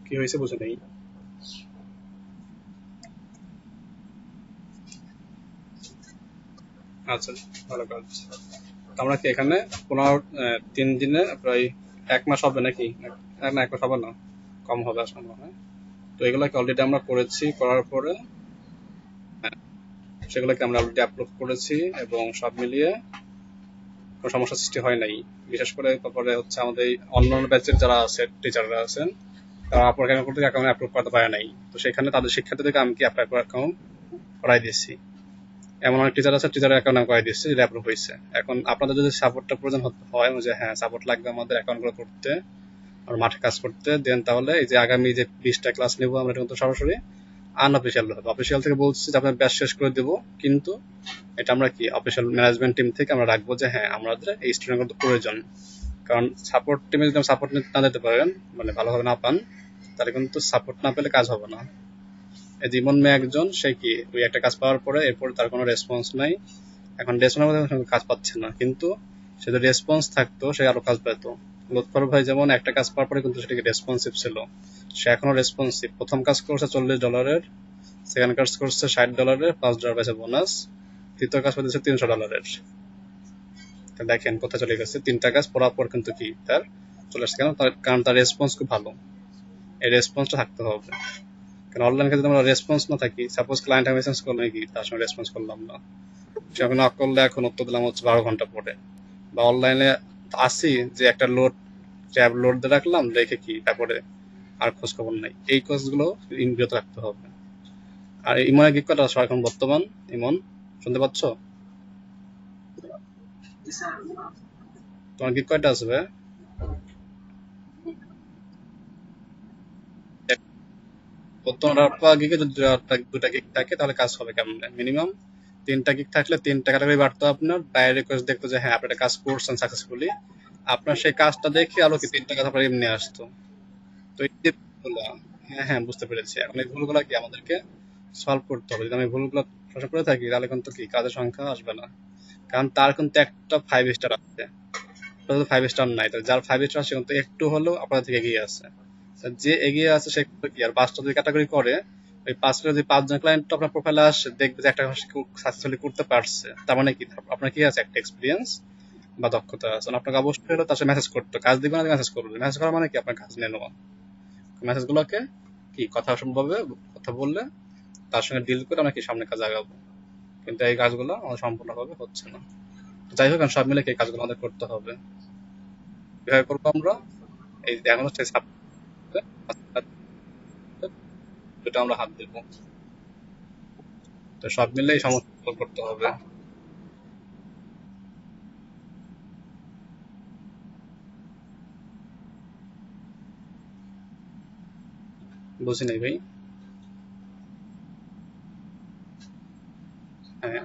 কি হয়েছে বুঝে নেই। আচ্ছা, ভালো কাজ। তো আমরা কি এখানে 3 দিনে প্রায় 1 মাস হবে নাকি? না, 1 মাস হবে না, কম হবে আসলে মনে হয়। তো এগুলোকে অলরেডি আমরা করেছি, করার পরে সেগুলোকে আমরা অলরেডি আপলোড করেছি এবং সব মিলিয়ে কোনো সমস্যার সৃষ্টি হয় নাই। বিশেষ করে তারপরে হচ্ছে আমাদের এই অন্যান্য ব্যাচের যারা আছে, টিচাররা আছেন, তারা অ্যাকাউন্ট করতে অ্যাকাউন্ট অ্যাপ্রুভ করতে পারে নাই। তো সেখানে তাদের শিক্ষার্থীদেরকে আমি কি অ্যাপ্লাই করে অ্যাকাউন্ট করাই দিয়েছি। এমন অনেক টিচার আছে, টিচারের অ্যাকাউন্ট আমি করাই দিচ্ছি, যেটা অ্যাপ্রুভ হয়েছে। এখন আপনাদের যদি সাপোর্টটা প্রয়োজন হয় যে হ্যাঁ সাপোর্ট লাগবে আমাদের অ্যাকাউন্টগুলো করতে আর মাঠে কাজ করতে, দেন তাহলে এই যে আগামী যে 20টা ক্লাস নেবো আমরা, এটা কিন্তু সরাসরি আনঅফিসিয়াল হবে। অফিসিয়াল থেকে বলছি যে আপনার ব্যাচ শেষ করে দেবো, কিন্তু এটা আমরা কি অফিসিয়াল ম্যানেজমেন্ট টিম থেকে আমরা রাখবো যে হ্যাঁ আমাদের এই স্টুডেন্ট কিন্তু প্রয়োজন। কারণ সাপোর্ট টিমে যদি সাপোর্ট না দিতে পারেন, মানে ভালোভাবে না পান, তাহলে কিন্তু সাপোর্ট না পেলে কাজ হবে না। এই জীবন মেয়ে একজন, সে কি ওই একটা কাজ পাওয়ার পরে এরপর তার কোনো রেসপন্স নাই। এখন রেসপন্স কাজ পাচ্ছে না, কিন্তু সে যদি রেসপন্স থাকতো সে আরো কাজ পেতো। লুৎফর ভাই যেমন একটা কাজ পাওয়ার পরে কিন্তু সেটাকে রেসপন্সিভ ছিল, সে এখনো রেসপন্সিভ। প্রথম কাজ করছে $40, সেকেন্ড কাজ করছে $60, $5 পাইছে বোনাস, তৃতীয় কাজ পাইছে $300। দেখেন কোথায় চলে গেছে, 3টা কাজ পড়ার পর কিন্তু কি তার চলে আসছে। কেন? কারণ তার রেসপন্স খুব ভালো। এই রেসপন্সটা থাকতে হবে। কারণ অনলাইন কাজে আমরা রেসপন্স না থাকি, সাপোজ ক্লায়েন্ট মেসেজ করলো কি তার সঙ্গে রেসপন্স করলাম না, সে এখন না করলে এখন উত্তর দিলাম হচ্ছে 12 ঘন্টা পরে। বা অনলাইনে আসি যে একটা ট্যাব লোড দিয়ে রাখলাম, রেখে কি তারপরে আর খোঁজ খবর নাই। এই কাজগুলো বিরত রাখতে হবে। আর ইমনের গিক কটা আসো এখন বর্তমান? ইমন, শুনতে পাচ্ছ? তোমার গিক কয়টা আসবে? তোমার গিকে যদি দুটা গিক থাকে তাহলে কাজ হবে কেমন? মিনিমাম 3টা গিক থাকলে 3টা ক্যাটাগরি বাড়তো আপনার। ডাইরেক্ট রিকোয়েস্ট দেখতো যে হ্যাঁ আপনি একটা কাজ করছেন সাকসেসফুলি, আপনার সেই কাজটা দেখে আরো কি 3টা কাজ আপনার এমনি আসতো। তো এই যে ভুলগুলো, হ্যাঁ হ্যাঁ বুঝতে পেরেছি। এখন এই ভুলগুলো কি আমাদেরকে সলভ করতে হবে। যদি আমি ভুলগুলো সবসময় করে থাকি তাহলে কিন্তু কি কাজের সংখ্যা আসবে না। কারণ তার কিন্তু একটা 5 স্টার আছে, ওটা তো 5 স্টার নাই। তো যার 5 স্টার সে কিন্তু একটু হলেও আপনাদের থেকে এগিয়ে আছে। তো যে এগিয়ে আছে সে কিন্তু কি আর 5টা যদি ক্যাটাগরি করে, ওই 5টা যদি 5 জন ক্লায়েন্ট আপনার প্রোফাইলে আসে, দেখবে যে একটা সাকসেসফুলি করতে পারছে, তার মানে কি আপনার কি আছে একটা এক্সপিরিয়েন্স বা দক্ষতা আছে। আপনাকে অবশ্যই হলো তার সাথে মেসেজ করতে, কাজ দিবে না, মেসেজ করবে। মেসেজ করা মানে কি আপনার কাজ নিয়ে নেওয়া। মেসেজগুলোকে কি কথা সম্ভবে কথা বললে তার সঙ্গে ডিল করে আমরা কি সামনে কাজ আগাবো। কিন্তু এই কাজগুলো আমাদের সম্পূর্ণভাবে হচ্ছে না। যাই হোক, সব মিলে কি এই কাজগুলো আমাদের করতে হবে। কিভাবে করবো আমরা? এই এখন হচ্ছে যেটা আমরা হাত দেবো। তো সব মিলে এই সমস্যা করতে হবে। বুঝি নাই ভাই। হ্যাঁ,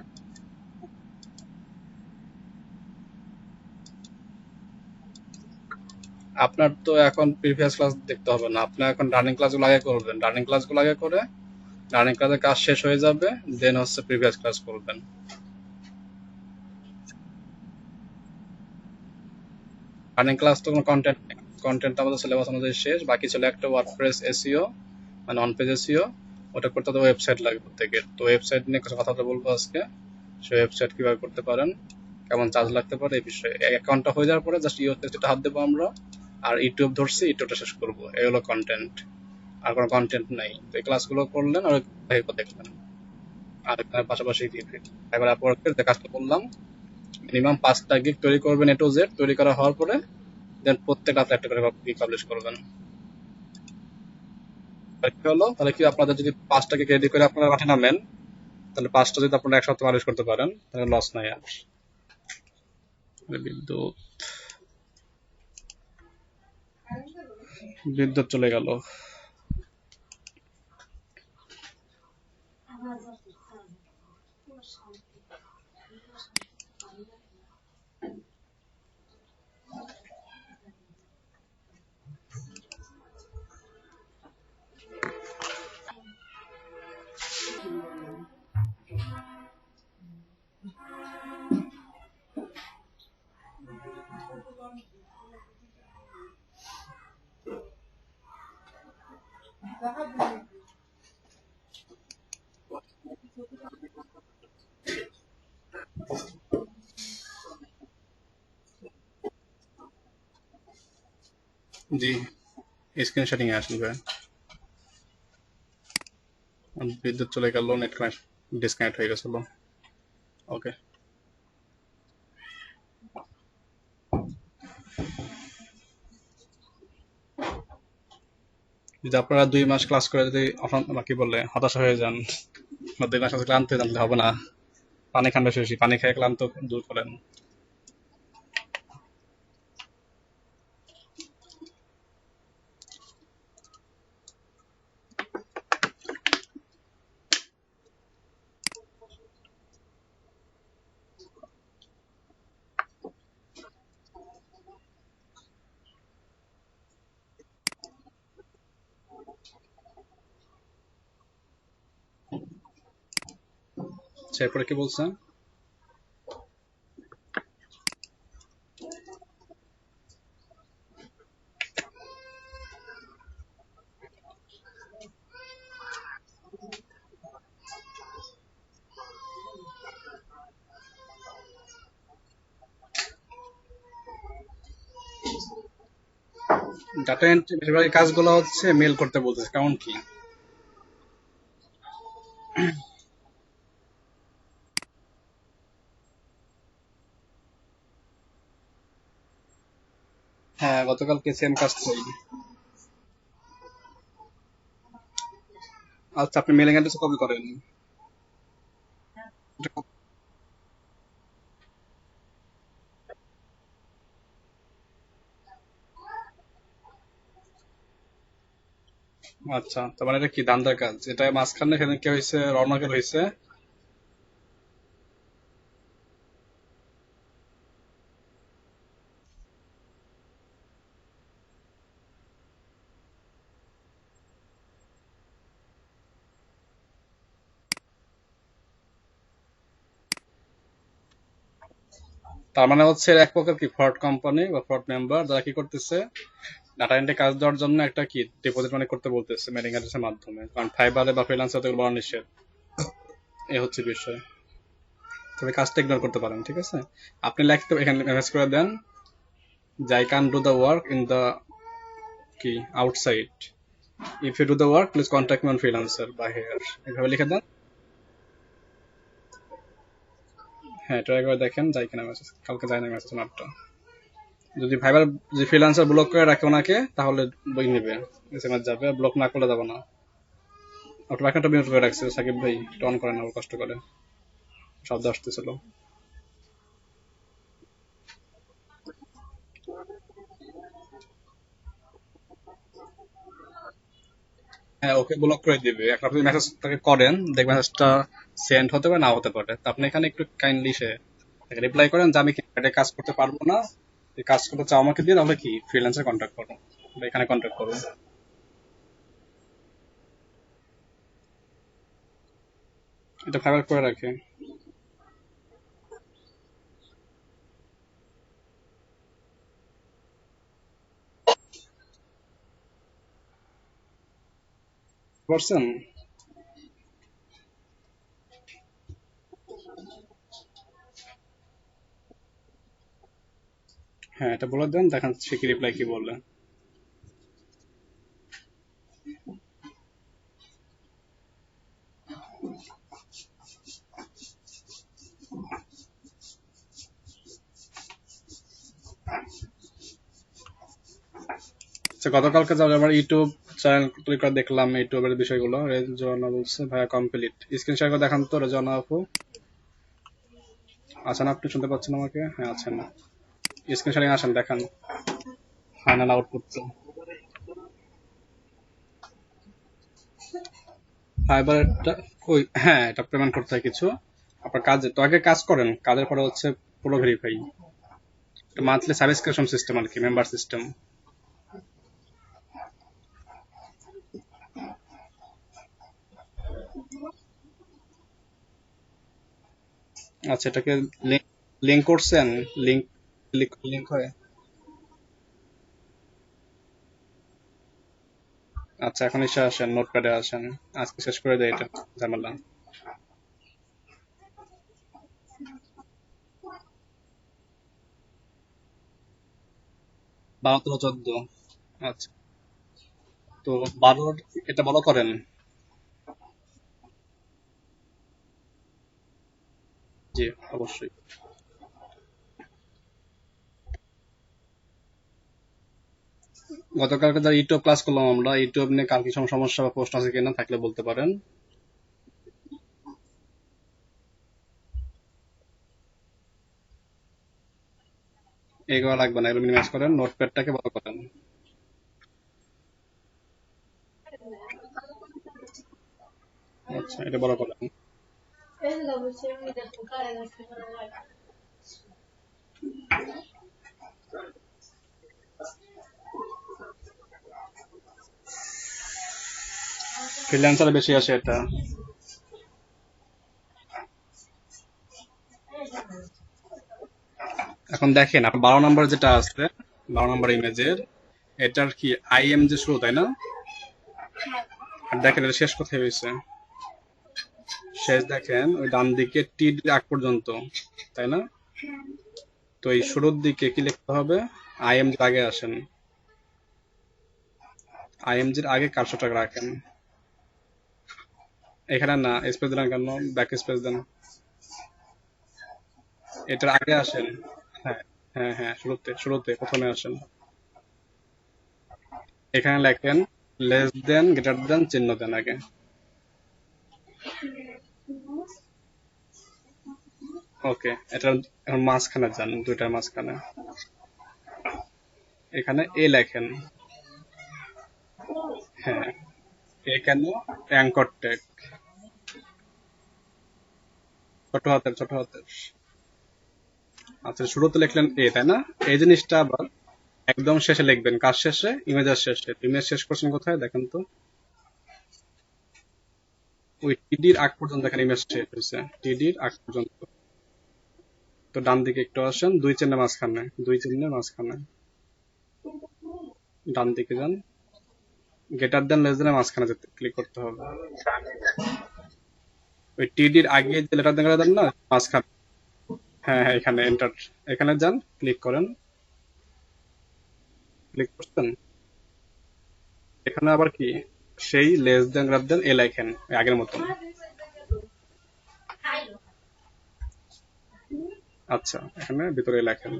আপনার তো এখন প্রিভিয়াস ক্লাস দেখতে হবে না, আপনি এখন রানিং ক্লাসগুলো আগে করবেন। রানিং ক্লাসগুলো আগে করে রানিং ক্লাসের কাজ শেষ হয়ে যাবে, দেন হচ্ছে প্রিভিয়াস ক্লাস করবেন। রানিং ক্লাস তো কোনো কন্টেন্ট, কন্টেন্ট আমাদের সিলেবাস অনুযায়ী শেষ। বাকি ছিল একটা ওয়ার্ডপ্রেস এসইও, মানে অন পেজ এসইও। ওটা করতে তো ওয়েবসাইট লাগবে প্রত্যেকের। তো ওয়েবসাইট নিয়ে কিছু কথা বলবো আজকে। সেই ওয়েবসাইট কিভাবে করতে পারেন, কেমন চার্জ লাগতে পারে, এই বিষয়ে। এই অ্যাকাউন্টটা হয়ে যাওয়ার পরে জাস্ট ইউতে যেটা হাত দেবো আমরা, আর ইউটিউব ধরছি, ইউটিউবটা শেষ করবো। এই হলো কন্টেন্ট, আর কোনো কন্টেন্ট নাই। তো এই ক্লাসগুলো করলেন আর দেখলেন, আর এখানে পাশাপাশি এবার আপওয়ার্ক যে কাজটা বললাম, মিনিমাম 5টা গিগ তৈরি করবেন এ টু জেড। তৈরি করা হওয়ার পরে দেন প্রত্যেকটা একটা করে গিগ পাবলিশ করবেন। তাহলে কি হলো, তাহলে কি আপনাদের যদি 5টা গিগ রেডি করে আপনারা মাঠে নামেন, তাহলে 5টা যদি আপনারা এক সপ্তাহ পাবলিশ করতে পারেন তাহলে লস নাই আর। বিদ্যুৎ, বিদ্যুৎ চলে গেল। জি, স্ক্রিনশটিং এ আসবে। বিদ্যুৎ চলে গেল, নেট ডিসকানেক্ট হয়ে গেছিল। ওকে, যদি আপনারা 2 মাস ক্লাস করে যদি কি বললে হতাশা হয়ে যান বা 2 মাস ক্লান্ত হয়ে জানলে হবে না। পানি খান বেশি বেশি, পানি খেয়ে ক্লান্ত দূর করেন। এরপরে কি বলছে? ডাটা এন্ট্রি বেশিরভাগ কাজগুলো হচ্ছে মেল করতে বলতেছে, কেমন কি? হ্যাঁ, গতকালকে সেম কাজ করি। আচ্ছা, আপনি মেলিং অ্যাড্রেস কপি করেন? আচ্ছা, তার মানে এটা কি ধান্দার কাজ? এটা মাঝখানে সেদিন কি হয়েছে, রওনাকের হয়েছে। তার মানে হচ্ছে এক প্রকার কি ফ্রড কোম্পানি বা ফ্রড মেম্বার, যারা কি করতেছে ডাটা এন্ট্রি কাজ দেওয়ার জন্য একটা কি ডিপোজিট মানি করতে বলতেছে মেলিং অ্যাড্রেসের মাধ্যমে, কারণ ফাইবারে বা ফ্রিল্যান্সারে তো বলা নিষেধ। এই হচ্ছে বিষয়। তবে কাজটা ইগনোর করতে পারেন, ঠিক আছে? আপনি লিখতে এখানে মেসেজ করে দেন যে I can do the work in the কি outside, if you do the work please contact me on freelancer বা হেয়ার, এভাবে লিখে দেন। হ্যাঁ, ট্রাই করে দেখেন যায় কিনা মেসেজ। কালকে যায় না মেসেজ মাত্র। যদি ভাইবার যদি ফ্রিল্যান্সার ব্লক করে রাখে ওনাকে, তাহলে বই নেবে, এসএমএস যাবে। ব্লক না করলে যাবে না। ওটা একটা মিউট করে রাখছে সাকিব ভাই, টন করে না, কষ্ট করে শব্দ আসতেছিল। হ্যাঁ, ওকে ব্লক করে দিবে। এখন আপনি মেসেজ তাকে করেন, দেখবেন মেসেজটা সেন্ড হতে পারে, নাও হতে পারে। তো আপনি এখানে একটু কাইন্ডলি সে রিপ্লাই করেন যে আমি কি এটা কাজ করতে পারবো না, এই কাজ করতে চাও আমাকে দিয়ে, তাহলে কি ফ্রিল্যান্সার কন্ট্যাক্ট করো বা এখানে কন্ট্যাক্ট করো। এটা ফাইবার করে রাখে। পারছেন? হ্যাঁ, এটা বলে দেন, দেখেন সে কি রিপ্লাই কি বললে। আচ্ছা, গতকালকে যাও আমার ইউটিউব চ্যানেল ক্লিক করে দেখলাম ইউটিউবের বিষয়গুলো। রেজওয়ানা বলছে ভাইয়া কমপ্লিট, স্ক্রিন শেয়ার করে দেখান তো রেজওয়ানা আপু। আছেন আপনি, শুনতে পাচ্ছেন আমাকে? হ্যাঁ আছেন। স্ক্রিন শেয়ারিং আসেন, দেখান ফাইনাল আউটপুট। ফাইবারটা ওই, হ্যাঁ এটা পেমেন্ট করতে হয় কিছু। আপনার কাজে তো আগে কাজ করেন, কাজের পরে হচ্ছে পুরো ভেরিফাই। মান্থলি সাবস্ক্রিপশন সিস্টেম আর কি, মেম্বার সিস্টেম। আচ্ছা, এটাকে লিঙ্ক লিঙ্ক করছেন? লিঙ্ক লিঙ্ক হয়। আচ্ছা, এখন এসে আসেন, নোটপ্যাডে আসেন, আজকে শেষ করে দেয় এটা ঝামেলা। 12, 13, 14। আচ্ছা, তো 12 এটা বড় করেন। জি, অবশ্যই। গতকালকে যারা ইউটিউব ক্লাস করলাম আমরা, ইউটিউব নিয়ে কার কি সমস্যা বা প্রশ্ন আছে কিনা থাকলে বলতে পারেন। এগুলো লাগবে না, এগুলো মিনিমাইজ করেন, নোটপ্যাডটাকে বড় করেন। আচ্ছা, এটা বড় করেন। ফ্রিল্যান্সারে বেশি আসে এটা। এখন দেখেন, আপনার 12 নম্বর যেটা আছে, 12 নম্বর ইমেজের, এটার কি আইএম যে শুরু, তাই না? আর দেখেন এটা শেষ কোথায় হয়েছে, শেষ দেখেন ওই ডান দিকে টি আগ পর্যন্ত, তাই না? তো এই শুরুর দিকে কি লিখতে হবে? আইএমজির আগে আসেন, আইএমজির আগে কার্সরটা রাখেন। এখানে না, স্পেস দিলেন কেন? ব্যাক স্পেস দেন। এটার আগে আসেন। হ্যাঁ, হ্যাঁ, হ্যাঁ, শুরুতে শুরুতে প্রথমে আসেন। এখানে লেখেন লেস দেন, গ্রেটার দেন, চিহ্ন দেন আগে। ওকে, এটা এখন মাঝখানে যান, দুইটার মাঝখানে। এখানে এ লেখেন। হ্যাঁ, এখানে অ্যাঙ্কর ট্যাগ, ছোট হাতের। আচ্ছা, শুরুতে লিখলেন এ, তাই না? এই জিনিসটা আবার একদম শেষে লিখবেন, কাজ শেষে, ইমেজের শেষে। ইমেজ শেষ করছেন কোথায় দেখেন তো? ওই টিডির আগ পর্যন্ত এখানে ইমেজ শেষ হয়েছে, টিডির আগ পর্যন্ত। তো ডান দিকে একটু আসেন, দুই চিহ্নের মাঝখানে ডান দিকে যান, গ্রেটার দেন লেস দেনের মাঝখানে যেতে ক্লিক করতে হবে। ওই টিডির আগে যে লেটার দেন না, মাঝখানে। হ্যাঁ, হ্যাঁ, এখানে এন্টার, এখানে যান, ক্লিক করেন। ক্লিক করছেন? এখানে আবার কি, সেই লেস দেন গ্রেটার দেন এ লেখেন ওই আগের মতন। আচ্ছা, এখানে ভিতরে লেখেন।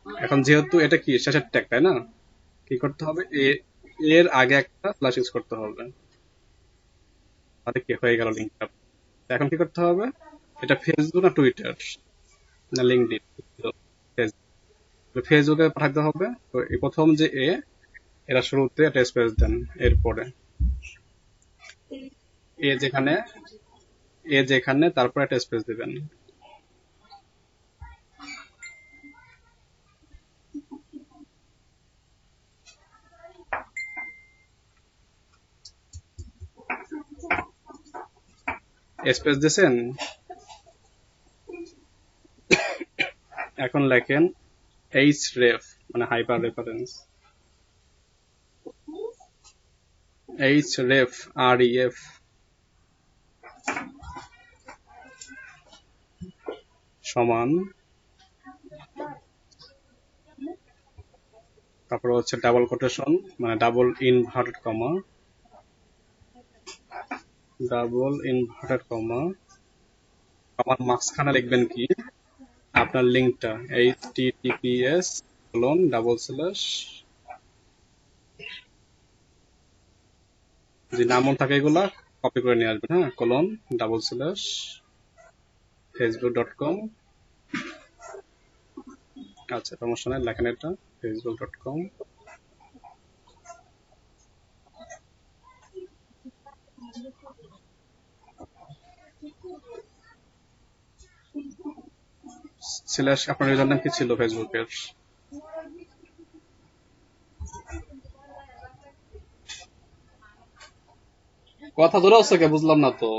এখন যেহেতু এটা কি শেষের ট্যাগ, তাই না? কি করতে হবে? এর আগে একটা স্ল্যাশ ইউজ করতে হবে। তাহলে কি হয়ে গেল লিঙ্কটা। এখন কি করতে হবে? এটা ফেসবুক না টুইটার না লিঙ্কডইন? ফেসবুকে পাঠাতে হবে। তো এই প্রথম যে এরা শুরুতে একটা স্পেস দেন, এরপরে এ যেখানে তারপরে একটা স্পেস দিবেন। স্পেস দিয়েছেন? এখন লেখেন এইচ রেফ, মানে হাইপার রেফারেন্স। এইচ রেফ, আর ই এফ সমান, তারপর হচ্ছে ডাবল কোটেশন, মানে ডাবল ইনভার্টেড কমা, আমার মাঝখানে লিখবেন কি আপনার লিঙ্কটা, https:// যে নামন থাকে এগুলা কপি করে নিয়ে আসবেন, হ্যাঁ, // facebook.com। আচ্ছা, সমস্যা নাই, লেখেন এটা facebook.com স্ল্যাশ, আপনার ইউজার নাম কি ছিল ফেসবুকের? কথা ধরে হচ্ছে কে, বুঝলাম না তো।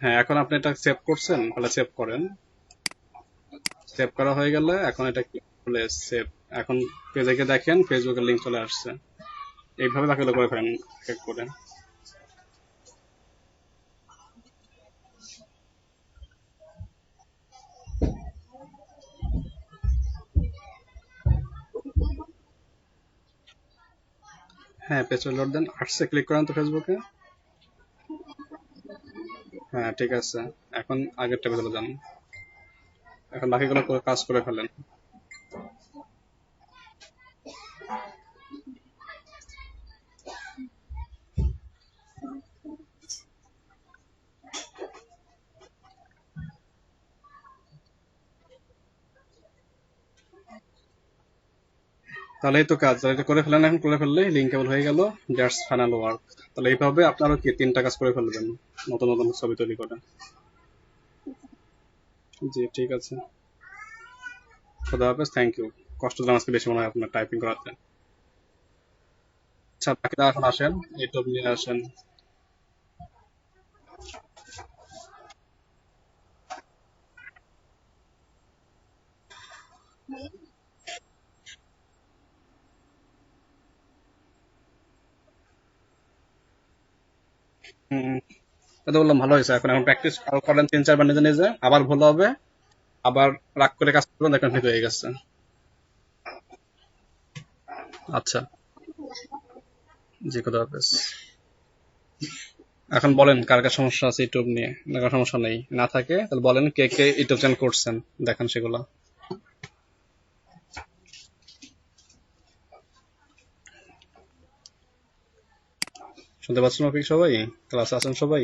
হ্যাঁ, এখন আপনি এটা সেভ করছেন, তাহলে সেভ করেন। সেভ করা হয়ে গেলে এখন এটা ক্লিক করলে সেভ। এখন পেজে গিয়ে দেখেন ফেসবুকের লিঙ্ক চলে আসছে। এইভাবে বাকিগুলো করে ফেলেন এক এক করে। হ্যাঁ, পেজ লোড দেন, আসছে, ক্লিক করেন তো ফেসবুকে। হ্যাঁ ঠিক আছে, এখন আগের ট্যাবে চলে যান। এখন বাকিগুলো কাজ করে ফেলেন। তাহলে এই তো কাজ, তাহলে এটা করে ফেলেন। এখন করে ফেললে লিঙ্কেবল হয়ে গেল, দ্যাটস ফাইনাল ওয়ার্ক। তাহলে এইভাবে আপনারও কি 3টা কাজ করে ফেলবেন নতুন নতুন ছবি তৈরি করে। জি ঠিক আছে, খোদা হাফেজ, থ্যাংক ইউ। কষ্ট দিলাম আজকে বেশি মনে হয় আপনার টাইপিং করাতে। আচ্ছা বাকিরা এখন আসেন, ইউটিউব নিয়ে আসেন। হুম, এটা বললাম ভালো হয়েছে। এখন এখন প্র্যাকটিস করেন 3-4 বার নিজে নিজে, আবার ভুল হবে, আবার রাগ করে কাজ করবেন, দেখেন ঠিক হয়ে গেছে। আচ্ছা, জি খোদা হাফেজ। এখন বলেন কার কার সমস্যা আছে ইউটিউব নিয়ে, না কার সমস্যা নেই, না থাকে তাহলে বলেন কে কে ইউটিউব চ্যানেল করছেন, দেখেন সেগুলো। শুনতে পাচ্ছেন কি সবাই? ক্লাসে আছেন সবাই?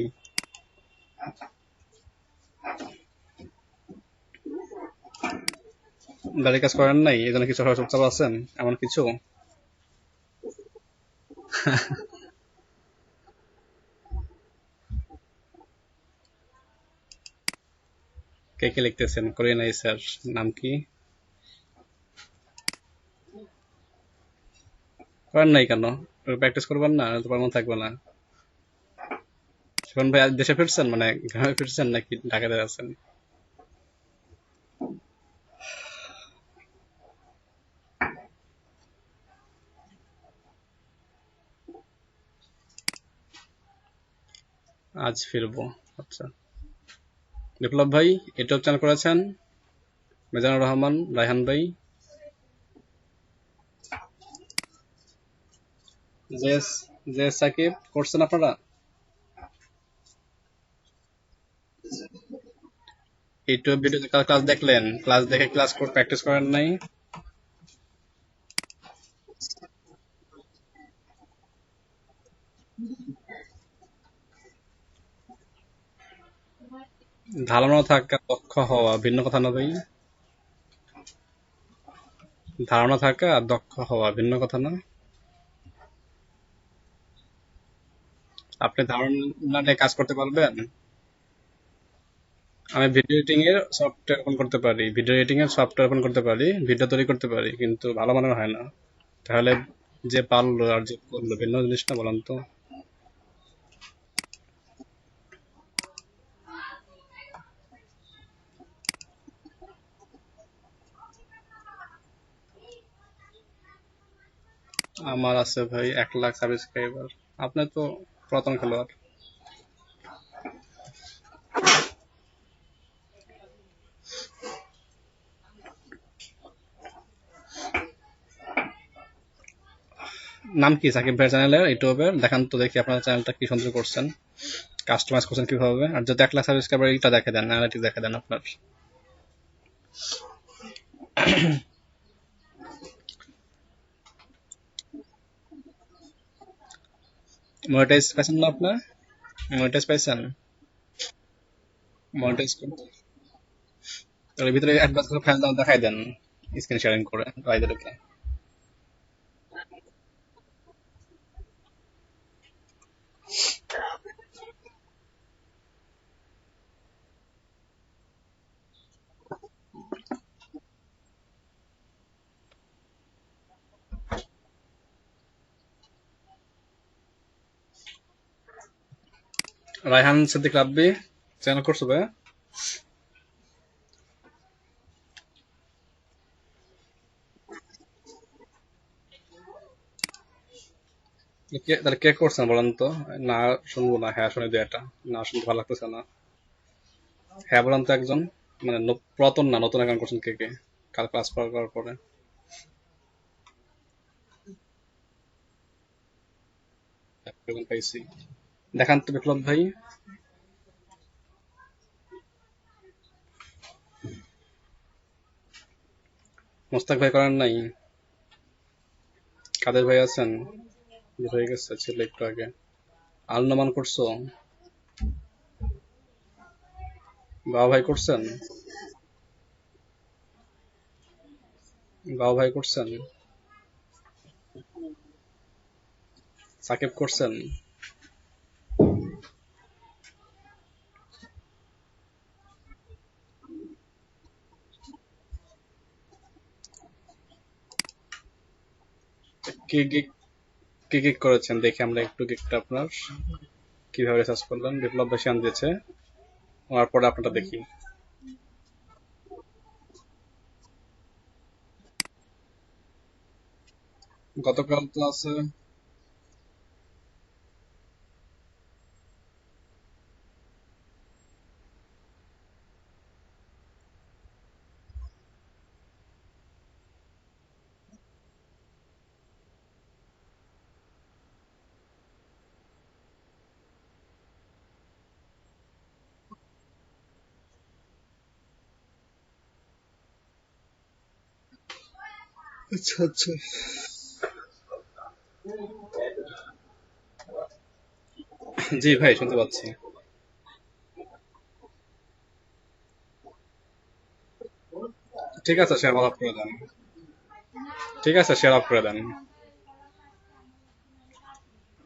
বাড়ির কাজ করেন নাই এই জন্য কিছু হওয়া চুপচাপ আছেন, এমন কিছু? কে কে লিখতেছেন? করে নাই স্যার, নাম কি? করেন নাই কেন? প্র্যাকটিস করবেন না, তো মন থাকবে না। শিবন ভাই আজ দেশে ফিরছেন, মানে গ্রামে ফিরছেন নাকি ঢাকাতে আছেন? আজ ফিরবো, আচ্ছা। বিপ্লব ভাই ইউটিউব চ্যানেল করেছেন? মিজানুর রহমান, রায়হান ভাই, জেস, জেস সাকিব, করছেন আপনারা? ইউটিউব ভিডিওতে ক্লাস দেখলেন, ক্লাস দেখে ক্লাস করে প্র্যাকটিস করেন নাই? ধারণা থাকা দক্ষ হওয়া ভিন্ন কথা না ভাই? ধারণা থাকা আর দক্ষ হওয়া ভিন্ন কথা না? আপনি ধারণা নিয়ে কাজ করতে পারবেন? আমি ভিডিও এডিটিং এর সফটওয়্যার ওপেন করতে পারি, ভিডিও এডিটিং এর সফটওয়্যার ওপেন করতে পারি, ভিডিও তৈরি করতে পারি, কিন্তু ভালো মানের হয় না। তাহলে যে পারলো আর যে করলো ভিন্ন জিনিস না, বলেন তো? আমার আছে ভাই 1 লাখ সাবস্ক্রাইবার। আপনি তো প্রথম খেলোয়াড়। নাম কি সাকিব ভাই চ্যানেলের ইউটিউবের? দেখান তো দেখি আপনার চ্যানেলটা কি সুন্দর করছেন, কাস্টমাইজ করছেন কিভাবে। আর যদি 1 লাখ সাবস্ক্রাইবার এটা দেখে দেন, অ্যানালিটিক্স দেখে দেন আপনার। মনিটাইজ পাইছেন না আপনার? মনিটাইজ পাইছেন? মনিটাইজ করতে ওর ভিতরে অ্যাডভান্স করে ফাইল দেখাই দেন, স্ক্রিন শেয়ারিং করে ভাইদেরকে। রায়হান সিদ্দিক রাব্বি চ্যানেল করছো ভাই? তাহলে কে করছেন বলেন তো? না শুনবো না, হ্যাঁ শুনে দিই এটা। না শুনতে ভালো লাগতেছে না। হ্যাঁ বলেন তো একজন, মানে পুরাতন না নতুন অ্যাকাউন্ট করছেন কে কে? কাল ক্লাস করার পরে একজন পাইছি। দেখান তো বিপ্লব ভাই। মোস্তাক ভাই করেন নাই? কাদের ভাই আছেন? হয়ে গেছে, ছিল একটু আগে। আল নোমান করছো? বাবা ভাই করছেন? বাবা ভাই করছেন? সাকিব করছেন? কি গিক, কি গিক করেছেন দেখি আমরা একটু গিকটা আপনার। কিভাবে রিসার্চ করলেন? বিপ্লব ভাই শান দিয়েছে, ওনার পরে আপনারটা দেখি। গতকাল তো আছে। আচ্ছা আচ্ছা। জি ভাই শুনতে পাচ্ছি। ঠিক আছে, শেয়ার অফ করে দেন। ঠিক আছে, শেয়ার অফ করে দেন।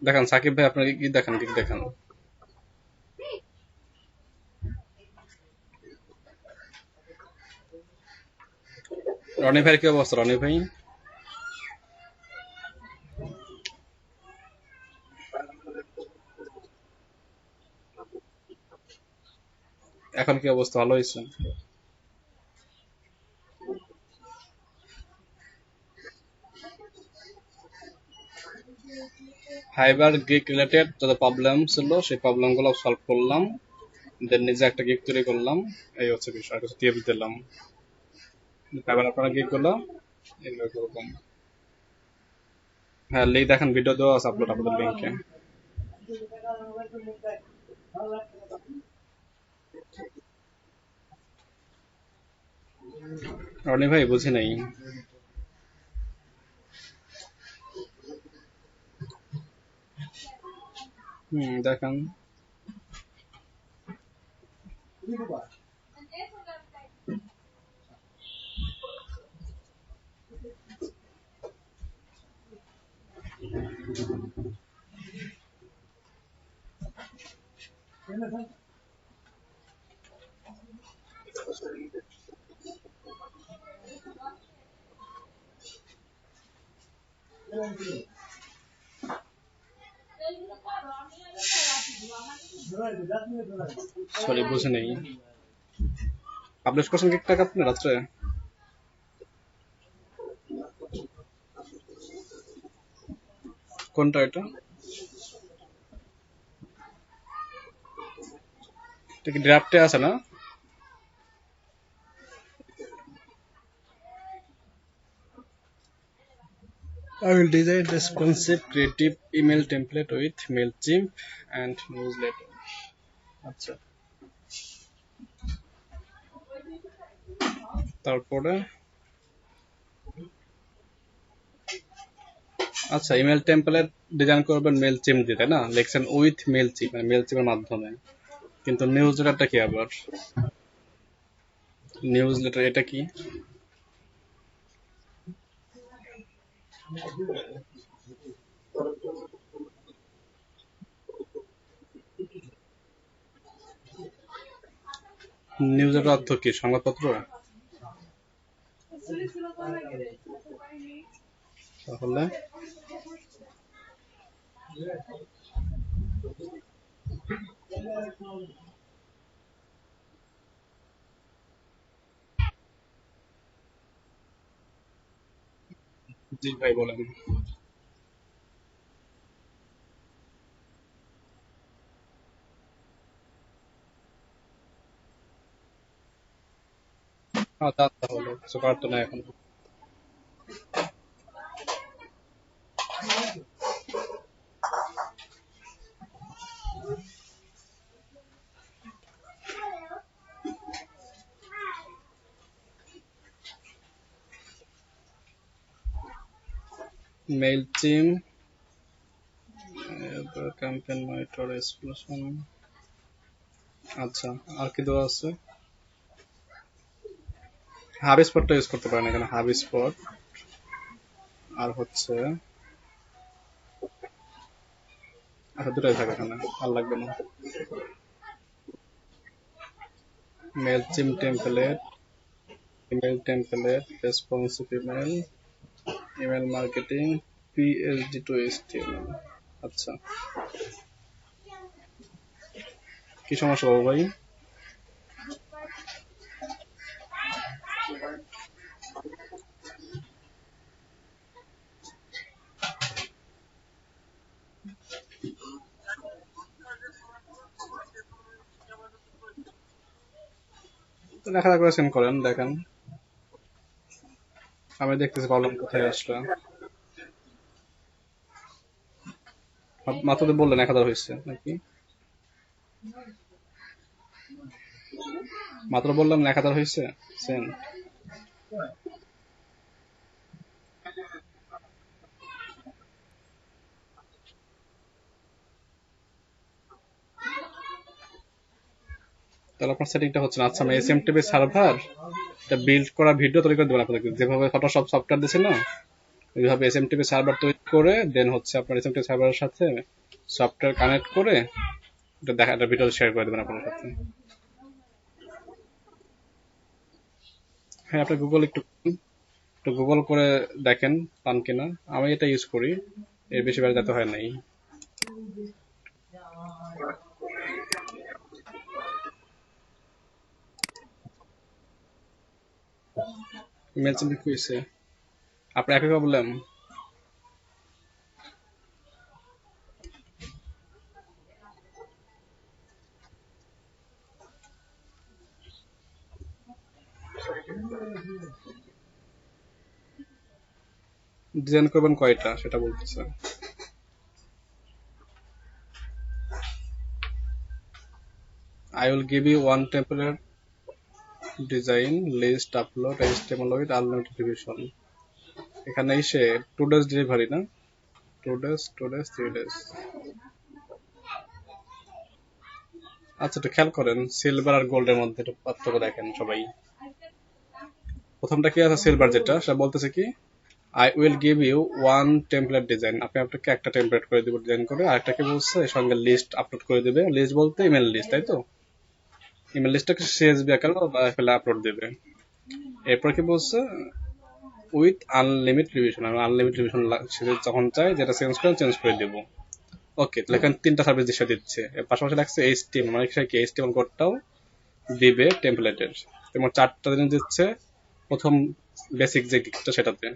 দেখান সাকিব ভাই, আপনার কি দেখান, কি দেখান। রনি ভাইয়ের কি অবস্থা? রনি ভাই এখন কি অবস্থা, ভালো হয়েছে? ফাইবার গিগ রিলেটেড যত প্রবলেম ছিল সেই প্রবলেম গুলো সলভ করলাম, দেন নিজে একটা গিগ তৈরি করলাম। এই হচ্ছে বিষয়, আর কিছু টিপস দিলাম। ফাইবার আপনারা গিগ গুলো এগুলো এরকম। হ্যাঁ লিঙ্ক দেখেন, ভিডিও দেওয়া আছে আপলোড আপনাদের লিঙ্কে। রনি ভাই বুঝি নাই। দেখান। সরি বুঝি নাই। পাবলিশ করছেন গিগটা আপনি রাত্রে? কোনটা এটা? এটা কি ড্রাফটে আছে না? I will design responsive creative email template with MailChimp and newsletter. আচ্ছা, তারপরে? আচ্ছা, ইমেল টেমপ্লেট ডিজাইন করবেন মেল চিম দিয়ে, তাই না? লিখছেন উইথ মেল চিম, মানে মেল চিমের মাধ্যমে। কিন্তু নিউজ লেটারটা কি আবার? নিউজ লেটার এটা কি? নিউজ লেটার অর্থ কি, সংবাদপত্র? তাহলে জি ভাই বলেন। হ্যাঁ, তা তো হলো, কিছু করার তো নাই এখন। Mail team, campaign monitor, explosion. আচ্ছা, আর কি দেওয়া আছে? হাব স্পটটা ইউজ করতে পারেন এখানে, হাব স্পট। আর হচ্ছে, আচ্ছা দুটাই থাকে এখানে, আর লাগবে না। মেল চিম template, email template, responsive email, email marketing, PhD two HTML. আচ্ছা, কি সমস্যা বাবু ভাই? তো লেখা করে সেন্ড করেন, দেখেন। আমি দেখতেছি প্রবলেম কোথায় আসলো। মাত্র তো বললেন 1000 হয়েছে নাকি? মাত্র বললাম 1000 হয়েছে সেন্ড। তাহলে আপনার সেটিংটা হচ্ছে না। আচ্ছা, আমি এসএমটিপি সার্ভার এটা বিল্ড করা ভিডিও তৈরি করে দেবেন আপনাদের, যেভাবে ফটোশপ সফটওয়্যার দিয়েছে না, ওইভাবে এসএমটিপি সার্ভার তৈরি করে দেন হচ্ছে আপনার এসএমটিপি সার্ভারের সাথে সফটওয়্যার কানেক্ট করে এটা দেখা, একটা ভিডিও শেয়ার করে দেবেন আপনার সাথে। হ্যাঁ, আপনি গুগল একটু গুগল করে দেখেন পান কিনা। আমি এটা ইউজ করি, এর বেশি বার যেতে হয় নাই। ইমেল চিন্তা কি হয়েছে? আপনি একই প্রবলেম? ডিজাইন করবেন কয়টা সেটা বলতেছে। I will give you one template design list upload HTML with unlimited division। এখানে এসে 2 days ডেলিভারি না, 2 days 3 days। আচ্ছা, একটু খেয়াল করেন সিলভার আর গোল্ডের মধ্যে একটু পার্থক্য দেখেন সবাই। প্রথমটা কি আছে, সিলভার যেটা, সেটা বলতেছে কি I will give you one template design, আপনি আপনাকে একটা টেমপ্লেট করে দিব ডিজাইন করে। আরেকটা কি বলছে, এর সঙ্গে লিস্ট আপলোড করে দিবে। লিস্ট বলতে ইমেল লিস্ট, তাই তো? ইমেল লিস্টটাকে সিএসভি আকারে বা ফেলে আপলোড দিবে। এরপর কি বলছে, উইথ আনলিমিটেড রিভিশন, আমি আনলিমিটেড রিভিশন যখন চাই যেটা চেঞ্জ করে দেবো। ওকে, তাহলে এখানে 3টা সার্ভিস দিচ্ছে। এর পাশাপাশি লাগছে এইচটিএমএল, মানে কি এইচটিএমএল কোডটাও দিবে টেমপ্লেটের। তোমার 4টা জিনিস দিচ্ছে। প্রথম বেসিক যে গিকটা সেটাতে,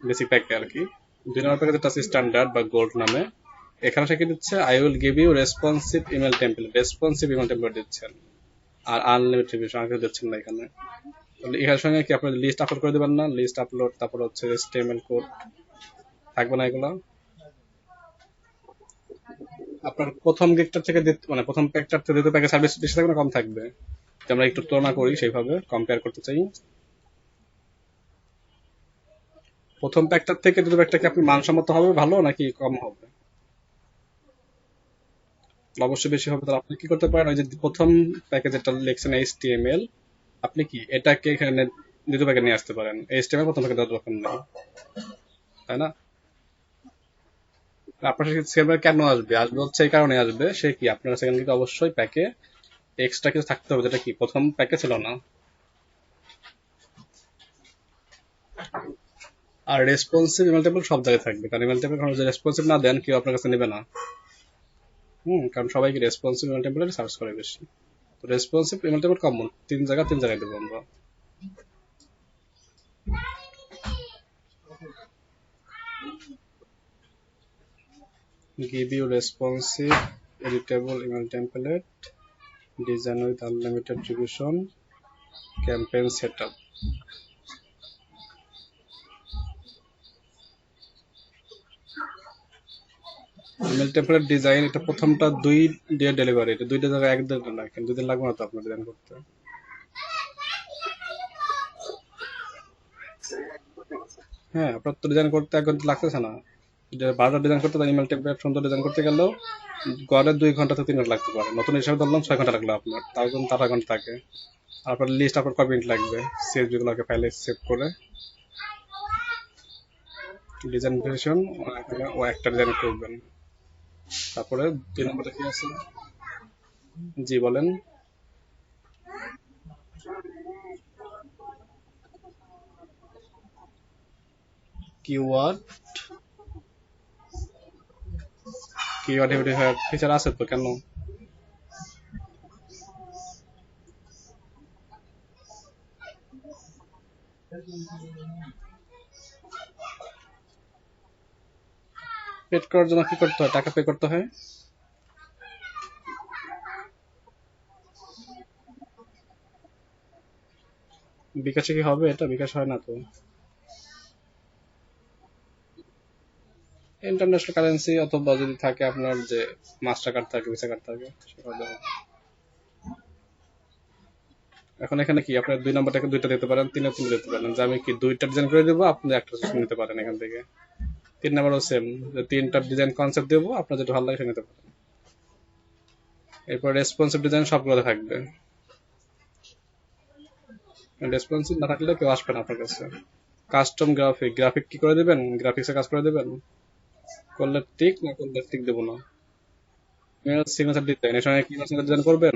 বেসিক প্যাকে আর কি। 2 নম্বর প্যাকে যেটা আছে স্ট্যান্ডার্ড বা গোল্ড নামে, এখানে সে কি দিচ্ছে, I will give you responsive email template, responsive email template দিচ্ছেন। আর আনলিমিটেড রিভিশন আর কিছু দিচ্ছেন না এখানে। তাহলে এর সঙ্গে কি আপনি লিস্ট আপলোড করে দেবেন না, লিস্ট আপলোড, তারপর হচ্ছে HTML কোড থাকবে না এগুলো? আপনার প্রথম গিকটার থেকে মানে প্রথম প্যাকটার থেকে দ্বিতীয় প্যাকের সার্ভিস বেশি থাকবে না কম থাকবে? যদি আমরা একটু তুলনা করি, সেইভাবে কম্পেয়ার করতে চাই। প্রথম প্যাকটার থেকে দ্বিতীয় প্যাকটা কি আপনি মানসম্মত হবে, ভালো নাকি কম হবে? অবশ্যই বেশি হবে। তাহলে আপনি কি করতে পারেন, ওই যে প্রথম প্যাকে যেটা লিখছেন HTML, আপনি কি এটাকে এখানে দ্বিতীয় প্যাকে নিয়ে আসতে পারেন। HTML প্রথম প্যাকে দেওয়ার দরকার নেই, তাই না? আপনার সেকেন্ড কেন আসবে, আসবে হচ্ছে এই কারণে আসবে, সে কি আপনার সেকেন্ড দিকে অবশ্যই প্যাকে এক্সট্রা কিছু থাকতে হবে, যেটা কি প্রথম প্যাকে ছিল না। আর রেসপন্সিভ ইমেল টেবিল সব জায়গায় থাকবে, কারণ ইমেল টেবিল যদি রেসপন্সিভ না দেন কেউ আপনার কাছে নেবে না। কারণ সবাই কি রেসপন্সিভ ইমেল টেবিল সার্চ করে বেশি। তো রেসপন্সিভ ইমেল টেবিল কমন 3 জায়গায় দেবো আমরা। give you responsive editable email template design with unlimited division campaign setup. Email template design, এটা প্রথমটা 2 ডে ডেলিভারি, এটা 2 জায়গায় 1 দিন না, কিন্তু 2 দিন লাগবে না তো আপনার ডিজাইন করতে। হ্যাঁ, আপনার তো ডিজাইন করতে 1 ঘন্টা লাগতেছে না। যে 12টা ডিজাইন করতে, তার ইমেল টেমপ্লেট সুন্দর ডিজাইন করতে গেলেও গড়ে 2 ঘন্টা থেকে 3 ঘন্টা লাগতে পারে। নতুন হিসাবে ধরলাম 6 ঘন্টা লাগলো আপনার, তাও কিন্তু 8 ঘন্টা থাকে। আপনার লিস্ট আপনার কয় মিনিট লাগবে সিএসভি গুলোকে ফাইলে সেভ করে ডিজাইন ভেরিয়েশন ও একটা ডিজাইন করবেন। তারপরে 2 নম্বরে কি আছে? জি বলেন। কিওয়ার্ড কিওয়ার্ড ভেরিফায়ার ফিচার আছে তো, কেন? পেড করার জন্য কি করতে হয়? টাকা পে করতে হয়। বিকাশে কি হবে? এটা বিকাশ হয় না তো। ইন্টারন্যাশনাল কারেন্সি অথবা যদি থাকে আপনার যে মাস্টার কার্ড থাকে, ভিসা কার্ড থাকে, সেটা দেওয়া হবে। এখন এখানে কি আপনার 2 নম্বরটাকে 2টা দিতে পারেন, 3 3 দিতে পারেন, যে আমি কি 2টা ডিজাইন করে দেবো, আপনি একটা নিতে পারেন এখান থেকে। 3 নম্বরও সেম, যে 3টা ডিজাইন কনসেপ্ট দেবো, আপনার যেটা ভালো লাগে সেটা নিতে পারেন। এরপর রেসপন্সিভ ডিজাইন সবগুলো থাকবে। রেসপন্সিভ না থাকলে কেউ আসবে না আপনার কাছে। কাস্টম গ্রাফিক কি করে দেবেন? গ্রাফিক্সে কাজ করে দেবেন, করলে টিক, না করলে টিক দেবো না। সিগনেচার ডিজাইন, এর সঙ্গে কি সিগনেচার ডিজাইন করবেন?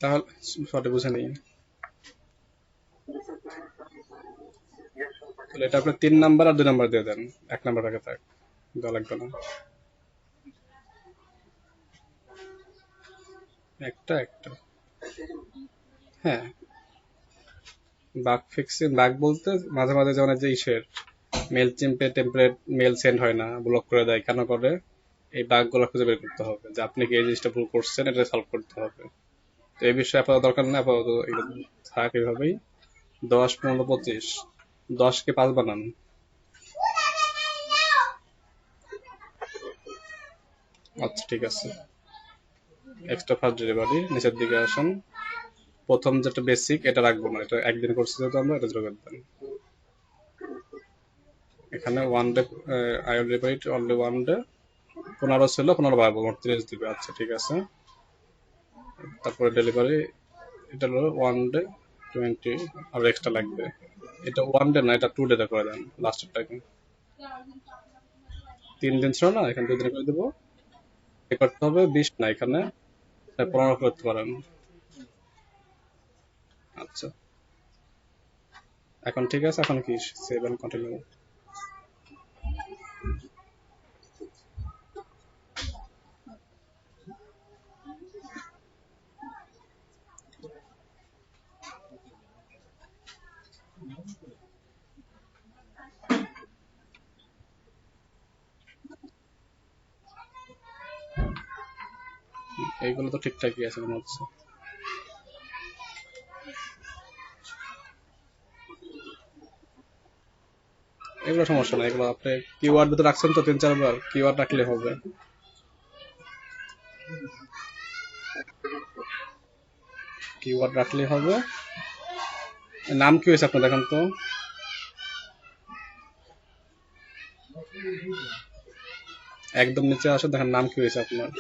তাহলে সঠিক বুঝে নেই। তাহলে এটা আপনি 3 নাম্বার আর 2 নাম্বার দিয়ে দেন, 1 নাম্বার রাখে থাক, দেওয়া লাগবে না। একটা একটা হ্যাঁ, বাগ ফিক্সিং, বাগ বলতে মাঝে মাঝে যেমন এই যে ইসের মেল চিম্পে টেমপ্লেট মেল সেন্ড হয় না, ব্লক করে দেয়, কেন করে? এই বাগ গুলো খুঁজে বের করতে হবে, যে আপনি কি এই জিনিসটা ভুল করছেন, এটা সলভ করতে হবে। তো এই বিষয়ে আপাতত দরকার নেই, আপাতত এগুলো থাক এইভাবেই। 10 15 25, 10কে 5 বানান। আচ্ছা ঠিক আছে। এক্সট্রা ফাস্ট ডেলিভারি নিচের দিকে আসেন। প্রথম যেটা বেসিক, এটা রাখবো না, এটা একদিন করছি যেহেতু আমরা, এটা যোগ দেন। এখানে 1 day I will repeat only 1 day, 15 ছিল, 15 বাড়বো, মোট 30 দিবে। আচ্ছা ঠিক আছে। তারপরে ডেলিভারি, এটা হলো 1 ডে 20, আর এক্সট্রা লাগবে। এটা 1 ডে না, এটা 2 ডে করে দেন লাস্টেরটাকে। 3 দিন ছিল না, এখানে 2 দিন করে দেবো। পে করতে হবে 20 না, এখানে 15 করতে পারেন। আচ্ছা এখন ঠিক আছে, এখন কি 7 কন্টিনিউ। এইগুলো তো ঠিকঠাকই আছে মনে হচ্ছে। এগুলো সমস্যা না, এগুলো আপনি কিওয়ার্ড ভিতরে রাখছেন তো 3 4 বার, কিওয়ার্ড রাখলে হবে। কিওয়ার্ড রাখলে হবে। নাম কি হয়েছে আপনার দেখেন তো? একদম নিচে আসে, দেখেন নাম কি হয়েছে আপনার।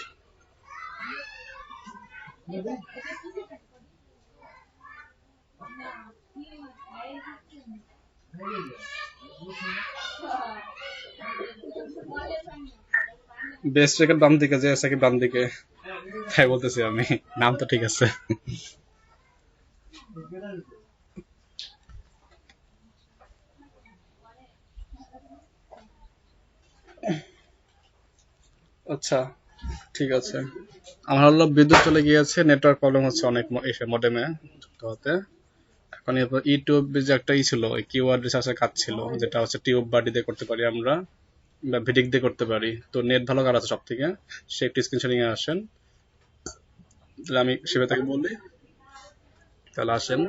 বেস্ট রেখে বাম দিকে, যে আছে কি বাম দিকে, তাই বলতেছি আমি। নাম তো ঠিক আছে। আচ্ছা ঠিক আছে। আমার হলো বিদ্যুৎ চলে গিয়েছে, নেটওয়ার্ক প্রবলেম হচ্ছে অনেক এসে মডেমে যুক্ত হতে। এখন এরপর ইউটিউব যে একটা ছিল, ওই কিওয়ার্ড রিসার্চের কাজ ছিল, যেটা হচ্ছে টিউব বাডি দিয়ে করতে পারি আমরা। বা ভিডিক দিয়ে করতে পারি। তো নেট ভালো কার আছে সব থেকে, সে একটু স্ক্রিনশট নিয়ে আসেন। তাহলে আমি শিবে তাকে বলি, তাহলে আসেন,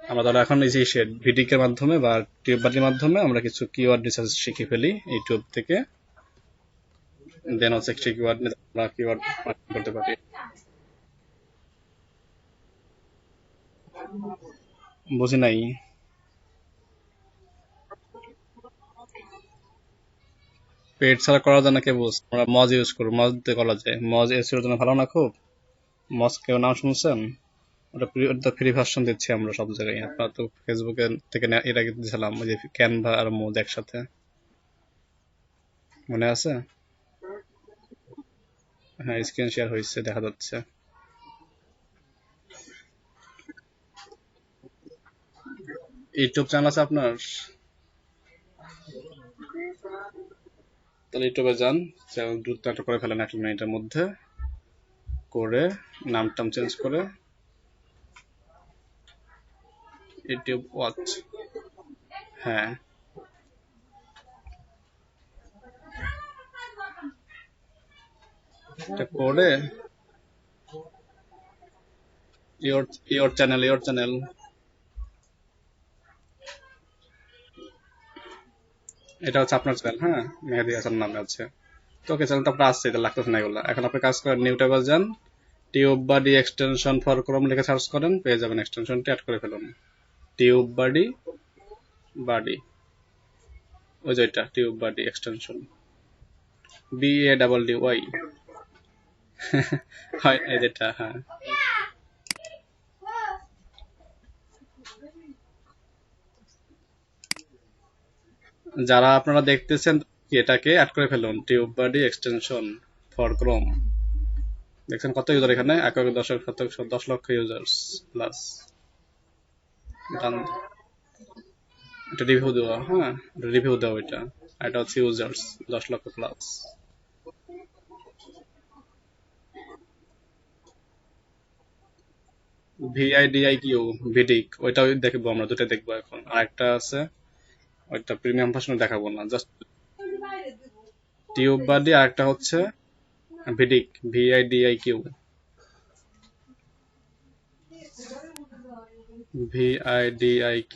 আমরা তাহলে এখন এই যে ভিডিক এর মাধ্যমে বা টিউববাটির মাধ্যমে আমরা কিছু কিওয়ার্ড রিসার্চ শিখে ফেলি ইউটিউব থেকে। দেন হচ্ছে সেই কিওয়ার্ড নিয়ে আমরা কিওয়ার্ড করতে পারি। বুঝি নাই। পেড ছাড়া করা যায় না, কে বলছে? আমরা মজ ইউজ করব, মজ দিয়ে করা যায়। মজ এসিওর জন্য ভালো না খুব? মজ কেউ নাম শুনছেন? ওটা ফ্রি ভার্সন দিচ্ছি আমরা সব জায়গায়। আপনারা তো ফেসবুকে থেকে এর আগে দিয়েছিলাম ওই যে ক্যানভা আর মোজ একসাথে, মনে আছে? হ্যাঁ, স্ক্রিন শেয়ার হয়েছে, দেখা যাচ্ছে। ইউটিউব চ্যানেল আছে আপনার? তাহলে ইউটিউবে যান, চ্যানেল দ্রুত একটা করে ফেলেন 1 মিনিটের মধ্যে, করে নাম টাম চেঞ্জ করে ইউটিউব ওয়াচ। হ্যাঁ, এটা করে ইয়োর ইয়োর চ্যানেল এটা হচ্ছে আপনার চ্যানেল। হ্যাঁ, মেহেদি হাসান নামে আছে। তো ওকে, চ্যানেলটা আপনার আসছে, এটা লাগতেছে না এগুলো। এখন আপনি কাজ করেন, নিউ ট্যাবে যান, টিউব বাডি এক্সটেনশন ফর ক্রোম লিখে সার্চ করেন, পেয়ে যাবেন। এক্সটেনশনটি অ্যাড করে ফেলুন, টিউব বাডি, বাডি, ওই যে এটা টিউব বাডি এক্সটেনশন, BADDY হয় এই যেটা। হ্যাঁ, যারা আপনারা দেখতেছেন এটাকে অ্যাড করে ফেলুন, টিউব বাডি এক্সটেনশন ফর ক্রোম। দেখছেন কত ইউজার এখানে? 10 লক্ষ ইউজার্স প্লাস। এটা রিভিউ দেওয়া, হ্যাঁ, রিভিউ দেওয়া এটা। আর এটা হচ্ছে ইউজার্স 10 লক্ষ প্লাস। VIDIQ, ভিডিক, ওইটাও দেখবো আমরা, দুটো দেখবো এখন। আর একটা আছে, ওইটা প্রিমিয়াম ভার্সন দেখাবো না, জাস্ট টিউব বাদে। আর একটা হচ্ছে ভিডিক, VIDIQ, VIDIQ,